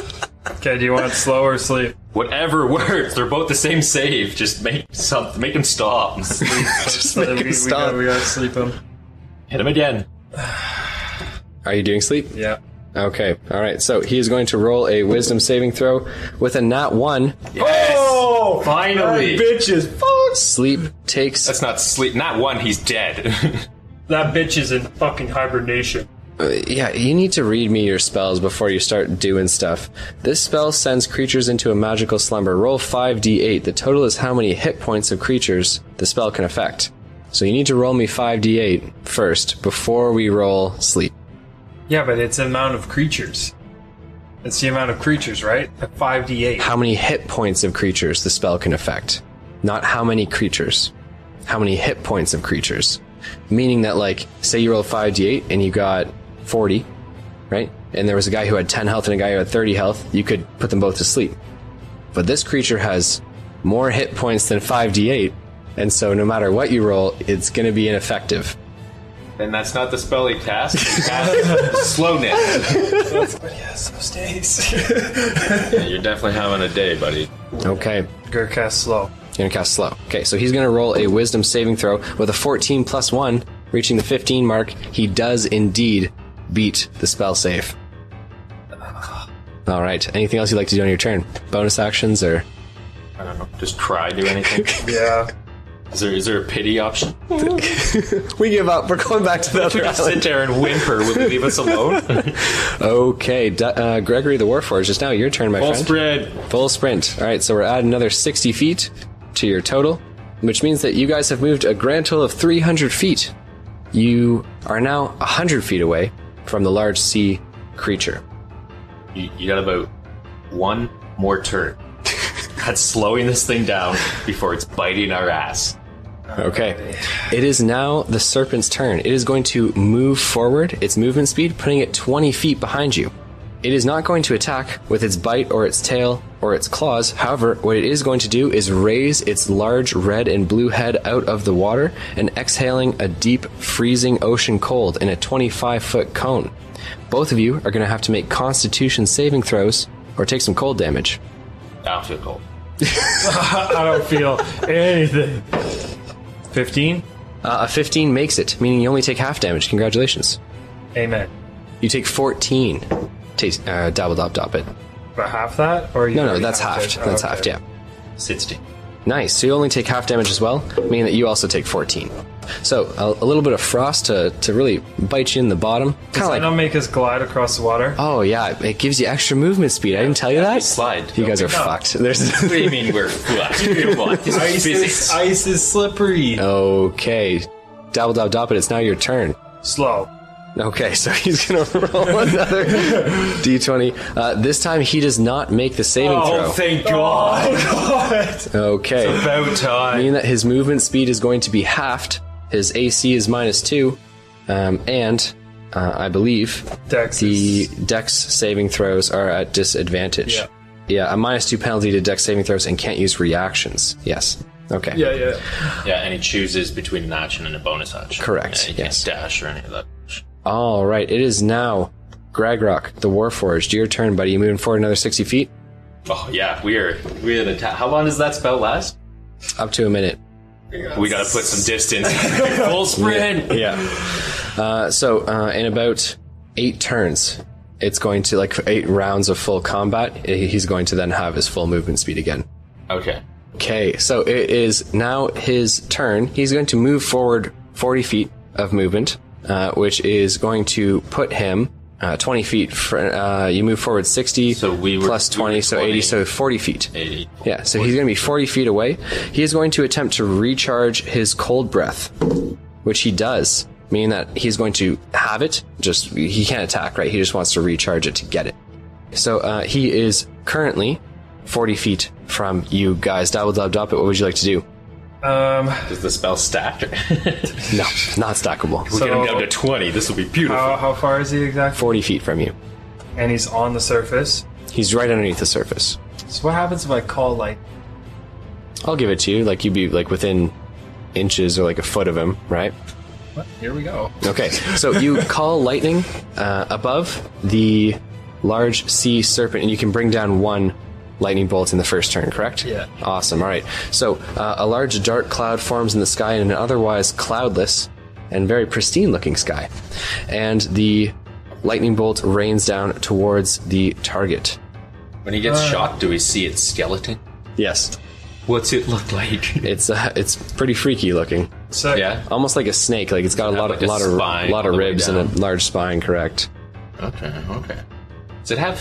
Okay, do you want slow or sleep? Whatever works. They're both the same save. Just make him stop. Just make him we stop. gotta sleep him. Hit him again. Are you doing sleep? Yeah. Okay, all right. So he is going to roll a wisdom saving throw with a nat 1. Yes! Oh! Finally! That bitch is fucked! Sleep takes... That's not sleep. Not one, he's dead. That bitch is in fucking hibernation. Yeah, you need to read me your spells before you start doing stuff. This spell sends creatures into a magical slumber. Roll 5d8. The total is how many hit points of creatures the spell can affect. So you need to roll me 5d8 first before we roll sleep. Yeah, but it's the amount of creatures. It's the amount of creatures, right? At 5d8. How many hit points of creatures the spell can affect. Not how many creatures. How many hit points of creatures. Meaning that, like, say you roll 5d8 and you got 40, right? And there was a guy who had 10 health and a guy who had 30 health. You could put them both to sleep. But this creature has more hit points than 5d8. And so no matter what you roll, it's going to be ineffective. And that's not the spell he cast. He cast slowness. Yes, those days. Yeah, you're definitely having a day, buddy. Okay. Go cast slow. You're going to cast slow. Okay, so he's going to roll a wisdom saving throw with a 14 plus 1, reaching the 15 mark. He does indeed beat the spell save. All right. Anything else you'd like to do on your turn? Bonus actions or... I don't know. Just cry, do anything. Yeah. Is there a pity option? We give up. We're going back to the other Just island. sit there and whimper. Will you leave us alone? Okay. Gregory the Warforged, it's now your turn, my Full friend. spread. Full sprint. All right, so we're adding another 60 feet to your total, which means that you guys have moved a grand total of 300 feet. You are now 100 feet away from the large sea creature. You got about one more turn. That's slowing this thing down before it's biting our ass. Okay. It is now the serpent's turn. It is going to move forward, its movement speed, putting it 20 feet behind you. It is not going to attack with its bite or its tail or its claws. However, what it is going to do is raise its large red and blue head out of the water and exhaling a deep, freezing ocean cold in a 25-foot cone. Both of you are going to have to make Constitution saving throws or take some cold damage. I don't feel cold. I don't feel anything. 15? A 15 makes it, meaning you only take half damage. Congratulations. Amen. You take 14. Dabble Dob Dop it. But half that? Or you No, already that's halved. it? That's Okay. halved, yeah. 60. Nice. So you only take half damage as well, meaning that you also take 14. So a little bit of frost to really bite you in the bottom. Does Kind that of like, not make us glide across the water? oh yeah, it gives you extra movement speed. I didn't tell you that. Slide. You guys are No. fucked. There's What do you mean we're fucked? Come on, this is physics. Ice is slippery. okay. Dabble Dob Dop it. It's now your turn. Slow. Okay, so he's gonna roll another d20. This time he does not make the saving Oh, throw. thank God. God. Okay. About time. Meaning that his movement speed is going to be halved. His AC is -2, and I believe Dex the is- Dex saving throws are at disadvantage. Yeah. Yeah, a -2 penalty to Dex saving throws and can't use reactions. Yes. Okay. Yeah. and he chooses between an action and a bonus action. Correct, Yeah, he yes. can't dash or any of that. All right. It is now Gregrock, the Warforged. Your turn, buddy. You moving forward another 60 feet? Oh, yeah, we're in attack. How long does that spell last? Up to a minute. We gotta put some distance. Full sprint! Yeah. So in about 8 turns, it's going to, 8 rounds of full combat, he's going to then have his full movement speed again. Okay. Okay, so it is now his turn. He's going to move forward 40 feet of movement, which is going to put him 20 feet. You move forward 60 plus 20, so 80, so 40 feet. 80. Yeah, so he's going to be 40 feet away. He is going to attempt to recharge his cold breath, which he does, meaning that he's going to have it. He can't attack, right? He just wants to recharge it to get it. So he is currently 40 feet from you guys. Dabble Dob Dop It, what would you like to do? Does the spell stack? No, not stackable. We'll get him down to 20. This will be beautiful. How far is he exactly? 40 feet from you. And he's on the surface. He's right underneath the surface. So what happens if I call light? I'll give it to you. You'd be within inches or a foot of him, right? What? Here we go. Okay, so you call lightning above the large sea serpent, and you can bring down 1 lightning bolt in the first turn, correct? Yeah. Awesome. All right. So a large dark cloud forms in the sky in an otherwise cloudless and very pristine looking sky. And the lightning bolt rains down towards the target. When he gets shot, do we see its skeleton? Yes. What's it look like? It's pretty freaky looking. So Yeah? Almost like a snake. It's got a lot spine all of the way ribs and a down. large spine, correct? Okay. Does it have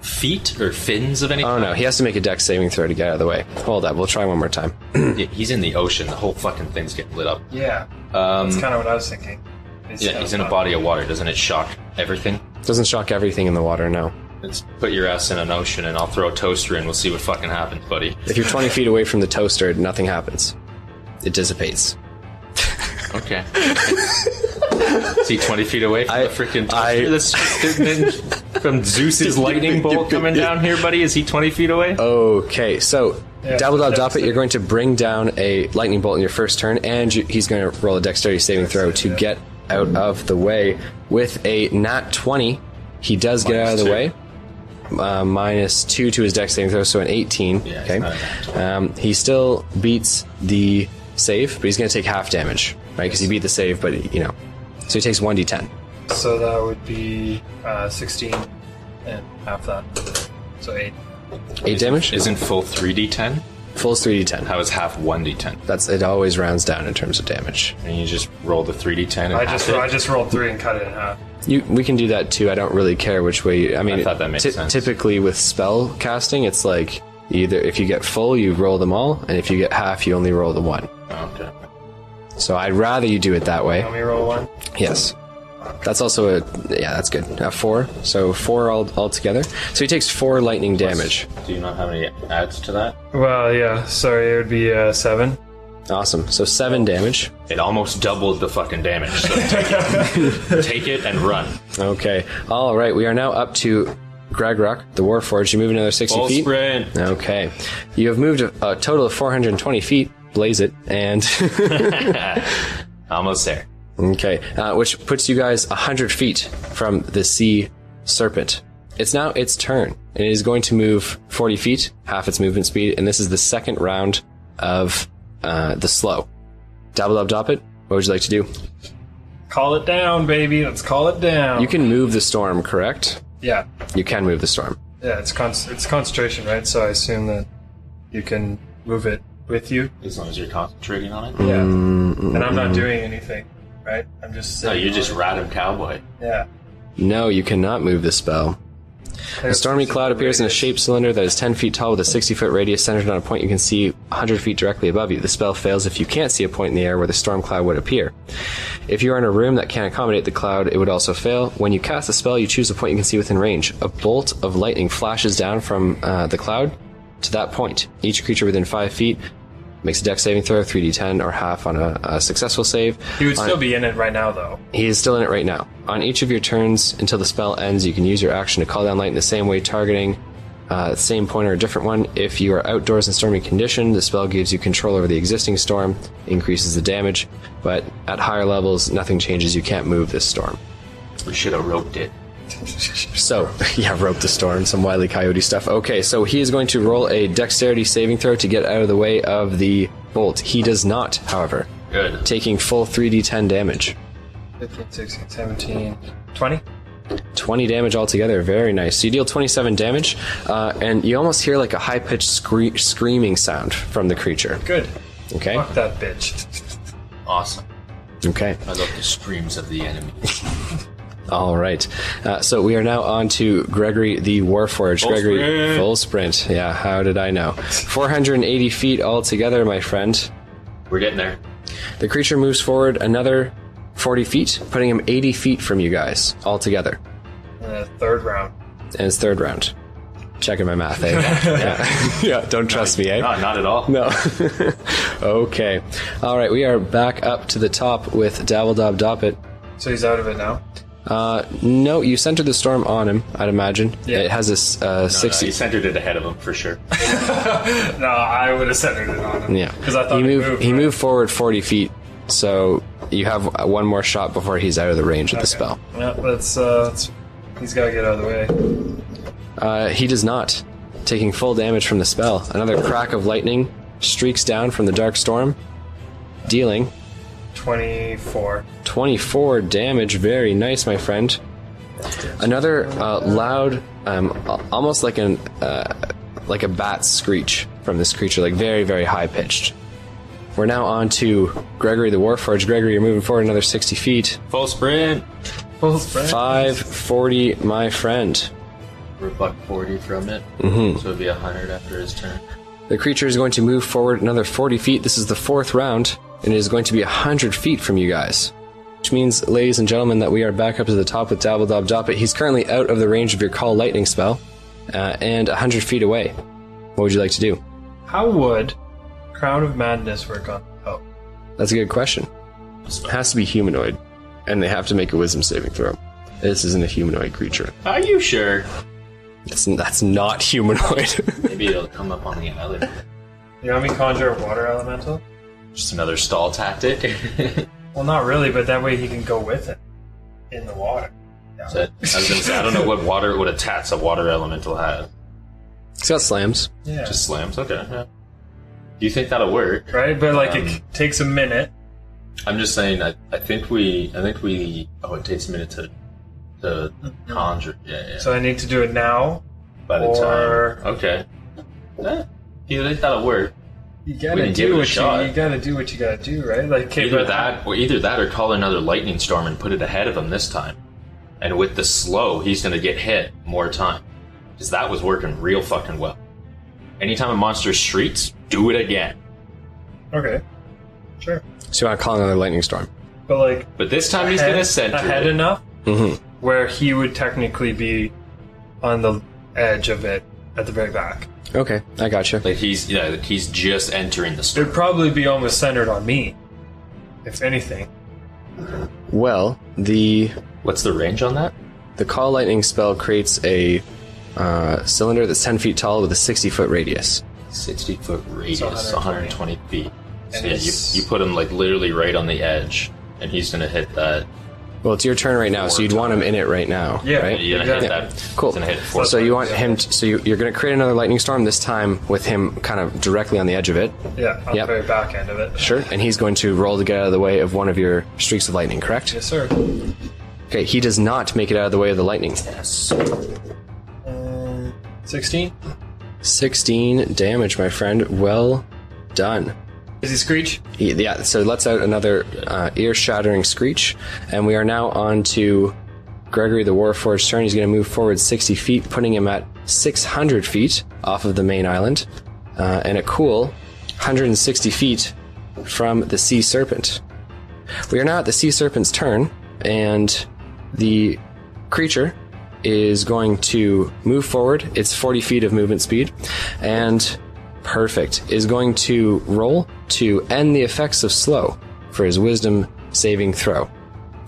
feet or fins of any Oh kind? no, he has to make a dex saving throw to get out of the way. Hold up, we'll try one more time. Yeah, he's in the ocean. The whole fucking thing's getting lit up. yeah, that's kind of what I was thinking. Yeah, he's in a body of water. Doesn't it shock everything? Doesn't shock everything in the water, no. Let's put your ass in an ocean and I'll throw a toaster in. We'll see what fucking happens, buddy. If you're 20 feet away from the toaster, nothing happens. It dissipates. Okay. Is he 20 feet away from the freaking toaster that's from Zeus's lightning bolt coming down here, buddy? Is he 20 feet away? Okay, so Dabble Dob Dop It, you're going to bring down a lightning bolt in your first turn, and he's going to roll a dexterity saving throw to get out of the way. With a nat 20, he does get out of the way. -2 to his dex saving throw, so an 18. Yeah, okay. He still beats the save, but he's going to take half damage, right? Because he beat the save, but so he takes 1d10. So that would be 16 and half that. So 8. 8 damage. Isn't full 3d10? Full 3d10. How is half 1d10? It always rounds down in terms of damage. And you just roll the 3d10 and I half just rolled 3 and cut it in half. We can do that too. I don't really care which way. I thought that made sense. Typically with spell casting, it's like either if you get full, you roll them all, and if you get half, you only roll the 1. Okay. So I'd rather you do it that way. Let me roll 1. Yes. That's also that's good. 4. So 4 all together. So he takes 4 lightning damage. Do you not have any adds to that? Well, yeah. Sorry, it would be 7. Awesome. So 7 damage. It almost doubled the fucking damage, so take it. Take it and run. Okay. All right. We are now up to Gregrock, the Warforged. You move another 60 Full feet. sprint. Okay. You have moved a total of 420 feet. Blaze it. And Almost there. okay. Which puts you guys 100 feet from the sea serpent. It's now its turn. It is going to move 40 feet, half its movement speed, and this is the second round of the slow. Dabble Dob Dop It, what would you like to do? Call it down, baby. Let's call it down. You can move the storm, correct? Yeah. You can move the storm. Yeah, it's concentration, right? So I assume that you can move it with you. As long as you're concentrating on it. Yeah. And I'm not doing anything, right? I'm just No, sitting you're just on it. random cowboy. Yeah. No, you cannot move the spell. A stormy cloud appears in a shaped cylinder that is 10 feet tall with a 60-foot radius centered on a point you can see 100 feet directly above you. The spell fails if you can't see a point in the air where the storm cloud would appear. If you are in a room that can't accommodate the cloud, it would also fail. When you cast the spell, you choose a point you can see within range. A bolt of lightning flashes down from the cloud to that point. Each creature within 5 feet makes a dex saving throw, 3d10 or half on a successful save. He would still be in it right now, though. He is still in it right now. On each of your turns until the spell ends, you can use your action to call down light in the same way, targeting Same point or a different one. If you are outdoors in stormy condition, the spell gives you control over the existing storm, increases the damage, but at higher levels, nothing changes. You can't move this storm. We should have roped it. So, yeah, rope the storm, some Wile E. Coyote stuff. Okay, so he is going to roll a dexterity saving throw to get out of the way of the bolt. He does not, however. Good. Taking full 3d10 damage. 15, 16, 17, 20. 20 damage altogether. Very nice. So you deal 27 damage, and you almost hear like a high-pitched screaming sound from the creature. Good. Okay? Fuck that bitch. Awesome. Okay. I love the screams of the enemy. All right. So we are now on to Gregory the Warforged. Gregory, sprint. Full sprint. Yeah, how did I know? 480 feet altogether, my friend. We're getting there. The creature moves forward another 40 feet, putting him 80 feet from you guys altogether. Third round. And it's third round. Checking my math, eh? Yeah, don't trust me, eh? No, not at all. No. Okay. All right, we are back up to the top with Dabble Dob Doppet. So he's out of it now? No, you centered the storm on him, I'd imagine. Yeah. It has this 60... You centered it ahead of him, for sure. No, I would have centered it on him. Yeah. Because I thought he moved forward 40 feet, so you have one more shot before he's out of the range of the spell. Yeah, that's he's got to get out of the way. He does not, taking full damage from the spell. Another crack of lightning streaks down from the dark storm, dealing 24. 24 damage. Very nice, my friend. Another loud, almost like a bat screech from this creature, like very, very high pitched. We're now on to Gregory the Warforged. Gregory, you're moving forward another 60 feet. Full sprint. Full sprint. 540, my friend. We're $140 from it. Mm-hmm. So it'd be 100 after his turn. The creature is going to move forward another 40 feet. This is the fourth round, and it is going to be 100 feet from you guys. Which means, ladies and gentlemen, that we are back up to the top with Dabble Dob Doppet. He's currently out of the range of your Call Lightning spell, and 100 feet away. What would you like to do? How would Crown of Madness work on? Oh. That's a good question. It has to be humanoid, and they have to make a wisdom saving throw. This isn't a humanoid creature. Are you sure? That's not humanoid. Maybe it'll come up on the island. You want me to conjure a water elemental? Just another stall tactic. Well, not really, but that way he can go with it in the water. Yeah. So, I was gonna say, I don't know what attacks a water elemental has. It's got slams. Yeah. Just slams. Okay. Yeah. Do you think that'll work? Right, but like it takes a minute. I'm just saying. I think we. Oh, it takes a minute to conjure. Yeah. So I need to do it now. By the time. Okay. You think that'll work? You gotta do what you gotta do, right? Like either that or call another lightning storm and put it ahead of him this time. And with the slow, he's gonna get hit more time. Because that was working real fucking well. Anytime a monster shrieks, do it again. Okay. Sure. So you want to call another lightning storm? But this time he's gonna center ahead it. enough where he would technically be on the edge of it at the very back. Okay, I gotcha. Like he's just entering the storm. It'd probably be almost centered on me, if anything. Well, what's the range on that? The Call Lightning spell creates a cylinder that's 10 feet tall with a 60-foot radius. 60-foot radius, 120 feet. So And you put him like literally right on the edge, and he's gonna hit that. Well, it's your turn right now, so you'd want him in it right now, Yeah, right? You're gonna hit that. Cool. He's gonna hit 4 So you want him so you're going to create another lightning storm, this time with him kind of directly on the edge of it. Yeah, on the very back end of it. Sure. And he's going to roll to get out of the way of one of your streaks of lightning, correct? Yes, sir. Okay, he does not make it out of the way of the lightning. Yes. 16? 16 damage, my friend. Well done. Is he screech? Yeah, so let's out another ear-shattering screech. And we are now on to Gregory the Warforged's turn. He's going to move forward 60 feet, putting him at 600 feet off of the main island. And a cool 160 feet from the Sea Serpent. We are now at the Sea Serpent's turn, and the creature is going to move forward. It's 40 feet of movement speed, and perfect, is going to roll to end the effects of slow for his wisdom saving throw.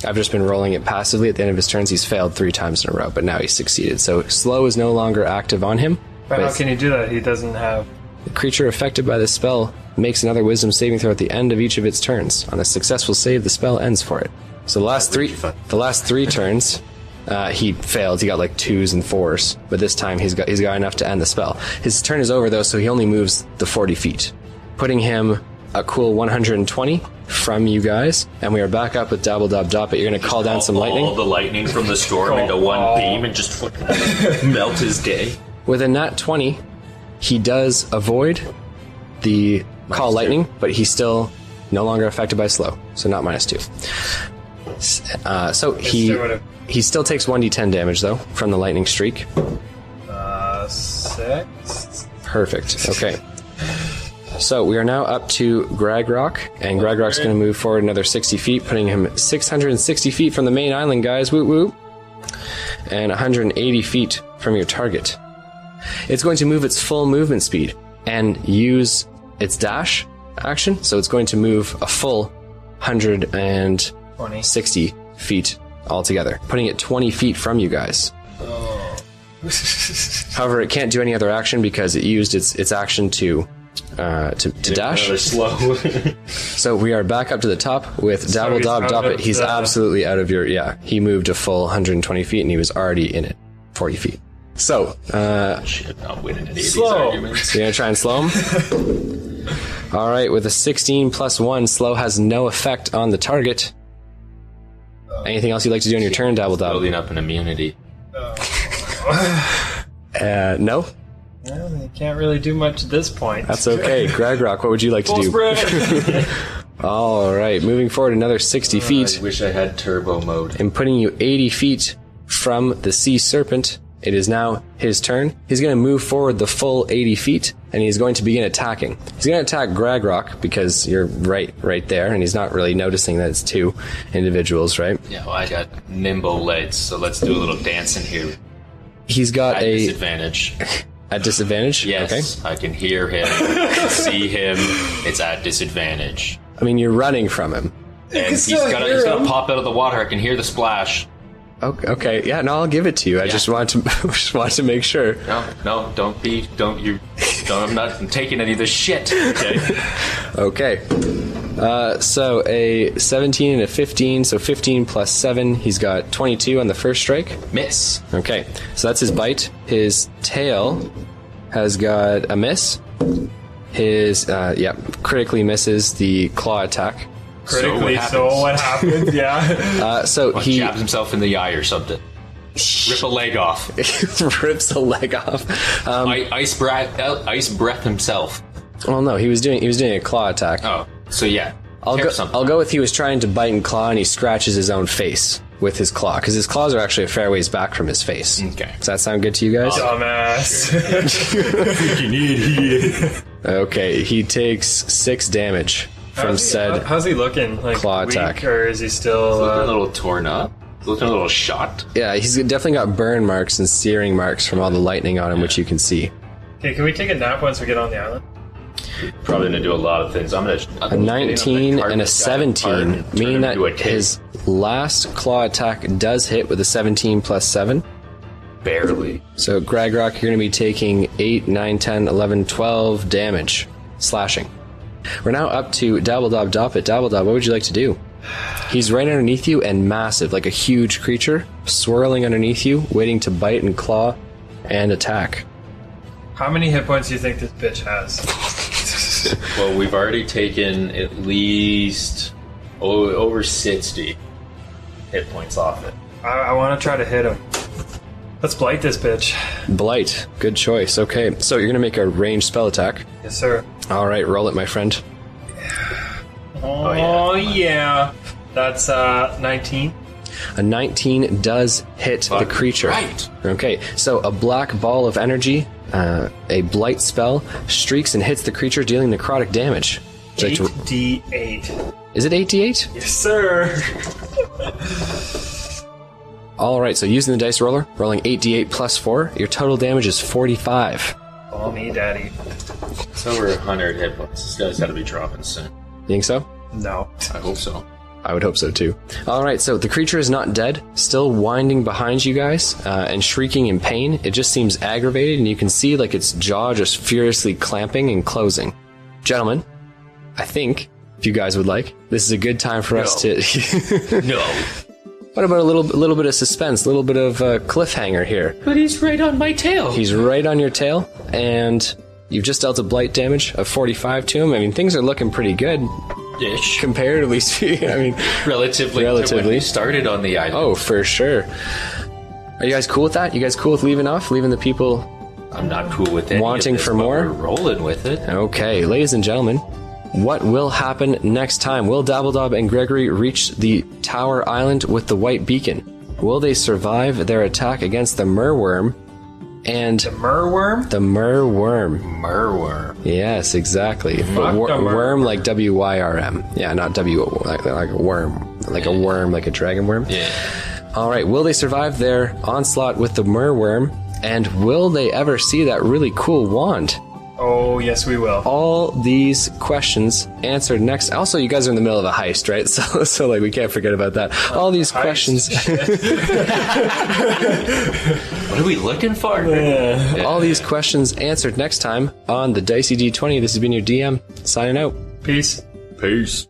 I've just been rolling it passively. At the end of his turns, he's failed 3 times in a row, but now he's succeeded. So slow is no longer active on him, But how can he do that? He doesn't have... The creature affected by this spell makes another wisdom saving throw at the end of each of its turns. On a successful save, the spell ends for it. So the last three turns, he failed. He got like 2s and 4s, but this time he's got enough to end the spell. His turn is over though, so he only moves the 40 feet, putting him a cool 120 from you guys, and we are back up with Dabble Dob Dop It. You're going to call down some lightning. All the lightning from the storm into one beam and just melt his day. With a nat 20, he does avoid the call lightning, but he's still no longer affected by slow, so not -2. So he still takes 1d10 damage though from the lightning streak. 6. Perfect. Okay. So we are now up to Gregrock, and Gregrock's going to move forward another 60 feet, putting him 660 feet from the main island, guys. Woo woo. And 180 feet from your target. It's going to move its full movement speed and use its dash action, so it's going to move a full 160 feet altogether, putting it 20 feet from you guys. Oh. However, it can't do any other action because it used its action to dash. Slow. So we are back up to the top with Dabble Dob Dop It. He's absolutely out of your... Yeah, he moved a full 120 feet and he was already in it 40 feet. So, Shit, I'm winning any of these Slow. arguments. you're going to try and slow him? All right, with a 16 plus 1, slow has no effect on the target. Anything else you'd like to do on your turn, Dabble Dob? Building up an immunity. No? Well, you can't really do much at this point. That's okay. Gregrock, what would you like to do? All right, moving forward another 60 feet I wish I had turbo mode. and putting you 80 feet from the sea serpent. It is now his turn. He's going to move forward the full 80 feet, and he's going to begin attacking. He's going to attack Gregrock because you're right there, and he's not really noticing that it's two individuals, right? Yeah, well, I got nimble legs, so let's do a little dancing here. He's got At a disadvantage. at disadvantage. Yes, Okay. I can hear him, I can see him. It's at disadvantage. I mean, you're running from him. And he's gonna pop out of the water. I can hear the splash. Okay. Yeah. No, I'll give it to you. I just want to make sure. No, I'm not taking any of this shit. Okay. Okay. So a 17 and a 15. So 15 plus 7. He's got 22 on the first strike. Miss. Okay. So that's his bite. His tail has got a miss. His critically misses the claw attack. Critically, so what happens? Yeah. So he jabs himself in the eye or something. Rip a leg off. rips a leg off. Ice breath himself. Well, no, he was doing a claw attack. Oh, so yeah. I'll go with he was trying to bite and claw, and he scratches his own face with his claw, because his claws are actually a fair ways back from his face. Okay. Does that sound good to you guys? Dumbass. Freaking idiot. Okay, he takes 6 damage from said. How's he looking? Like claw weak, attack. or is he still? Looking a little torn up. Looking a little shot. Yeah, he's definitely got burn marks and searing marks from all the lightning on him, which you can see. Okay, can we take a nap once we get on the island? Probably gonna do a lot of things. I'm A 19 and a 17, meaning that his last claw attack does hit with a 17 plus 7. barely. So, Gregrock, you're going to be taking 8, 9, 10, 11, 12 damage. Slashing. We're now up to Dabble Dob Dop It. Dabble Dob, what would you like to do? He's right underneath you and massive, like a huge creature, swirling underneath you, waiting to bite and claw and attack. How many hit points do you think this bitch has? Well, we've already taken at least over 60 hit points off it. I want to try to hit him. Let's blight this bitch. Blight. Good choice. Okay, so you're going to make a ranged spell attack. Yes, sir. All right, roll it, my friend. Oh, yeah. That's 19. A 19 does hit the creature. Right. Okay, so a black ball of energy, a blight spell, streaks and hits the creature, dealing necrotic damage. 8d8. Is it 8d8? Yes, sir. All right, so using the dice roller, rolling 8d8 plus 4, your total damage is 45. Call me daddy. It's over 100 hit points. This guy's got to be dropping soon. Think so? No. I hope so. I would hope so too. All right, so the creature is not dead, still winding behind you guys and shrieking in pain. It just seems aggravated, and you can see like its jaw just furiously clamping and closing. Gentlemen, I think, if you guys would like, this is a good time for us to... No. What about a little bit of suspense, a little bit of cliffhanger here? But he's right on my tail. He's right on your tail, and you've just dealt a blight damage of 45 to him. I mean, things are looking pretty good. Ish. Comparatively speaking, I mean... Relatively to when we started on the island. Oh, for sure. Are you guys cool with that? You guys cool with leaving the people... I'm not cool with it. Wanting for more? We're rolling with it. Okay, ladies and gentlemen, what will happen next time? Will Dabble Dob and Gregory reach the Tower Island with the white beacon? Will they survive their attack against the merworm? And The merworm? the merworm. Merworm. Yes, exactly. Fuck the merworm. Worm like W-Y-R-M. Yeah, not W, like a worm. Like a worm, like a dragon worm. Yeah. All right, will they survive their onslaught with the merworm? And will they ever see that really cool wand? Oh, yes, we will. All these questions answered next. Also, you guys are in the middle of a heist, right? So like, we can't forget about that. All these Heist. questions... What are we looking for? All these questions answered next time on the Dicey D20. This has been your DM, signing out. Peace. Peace.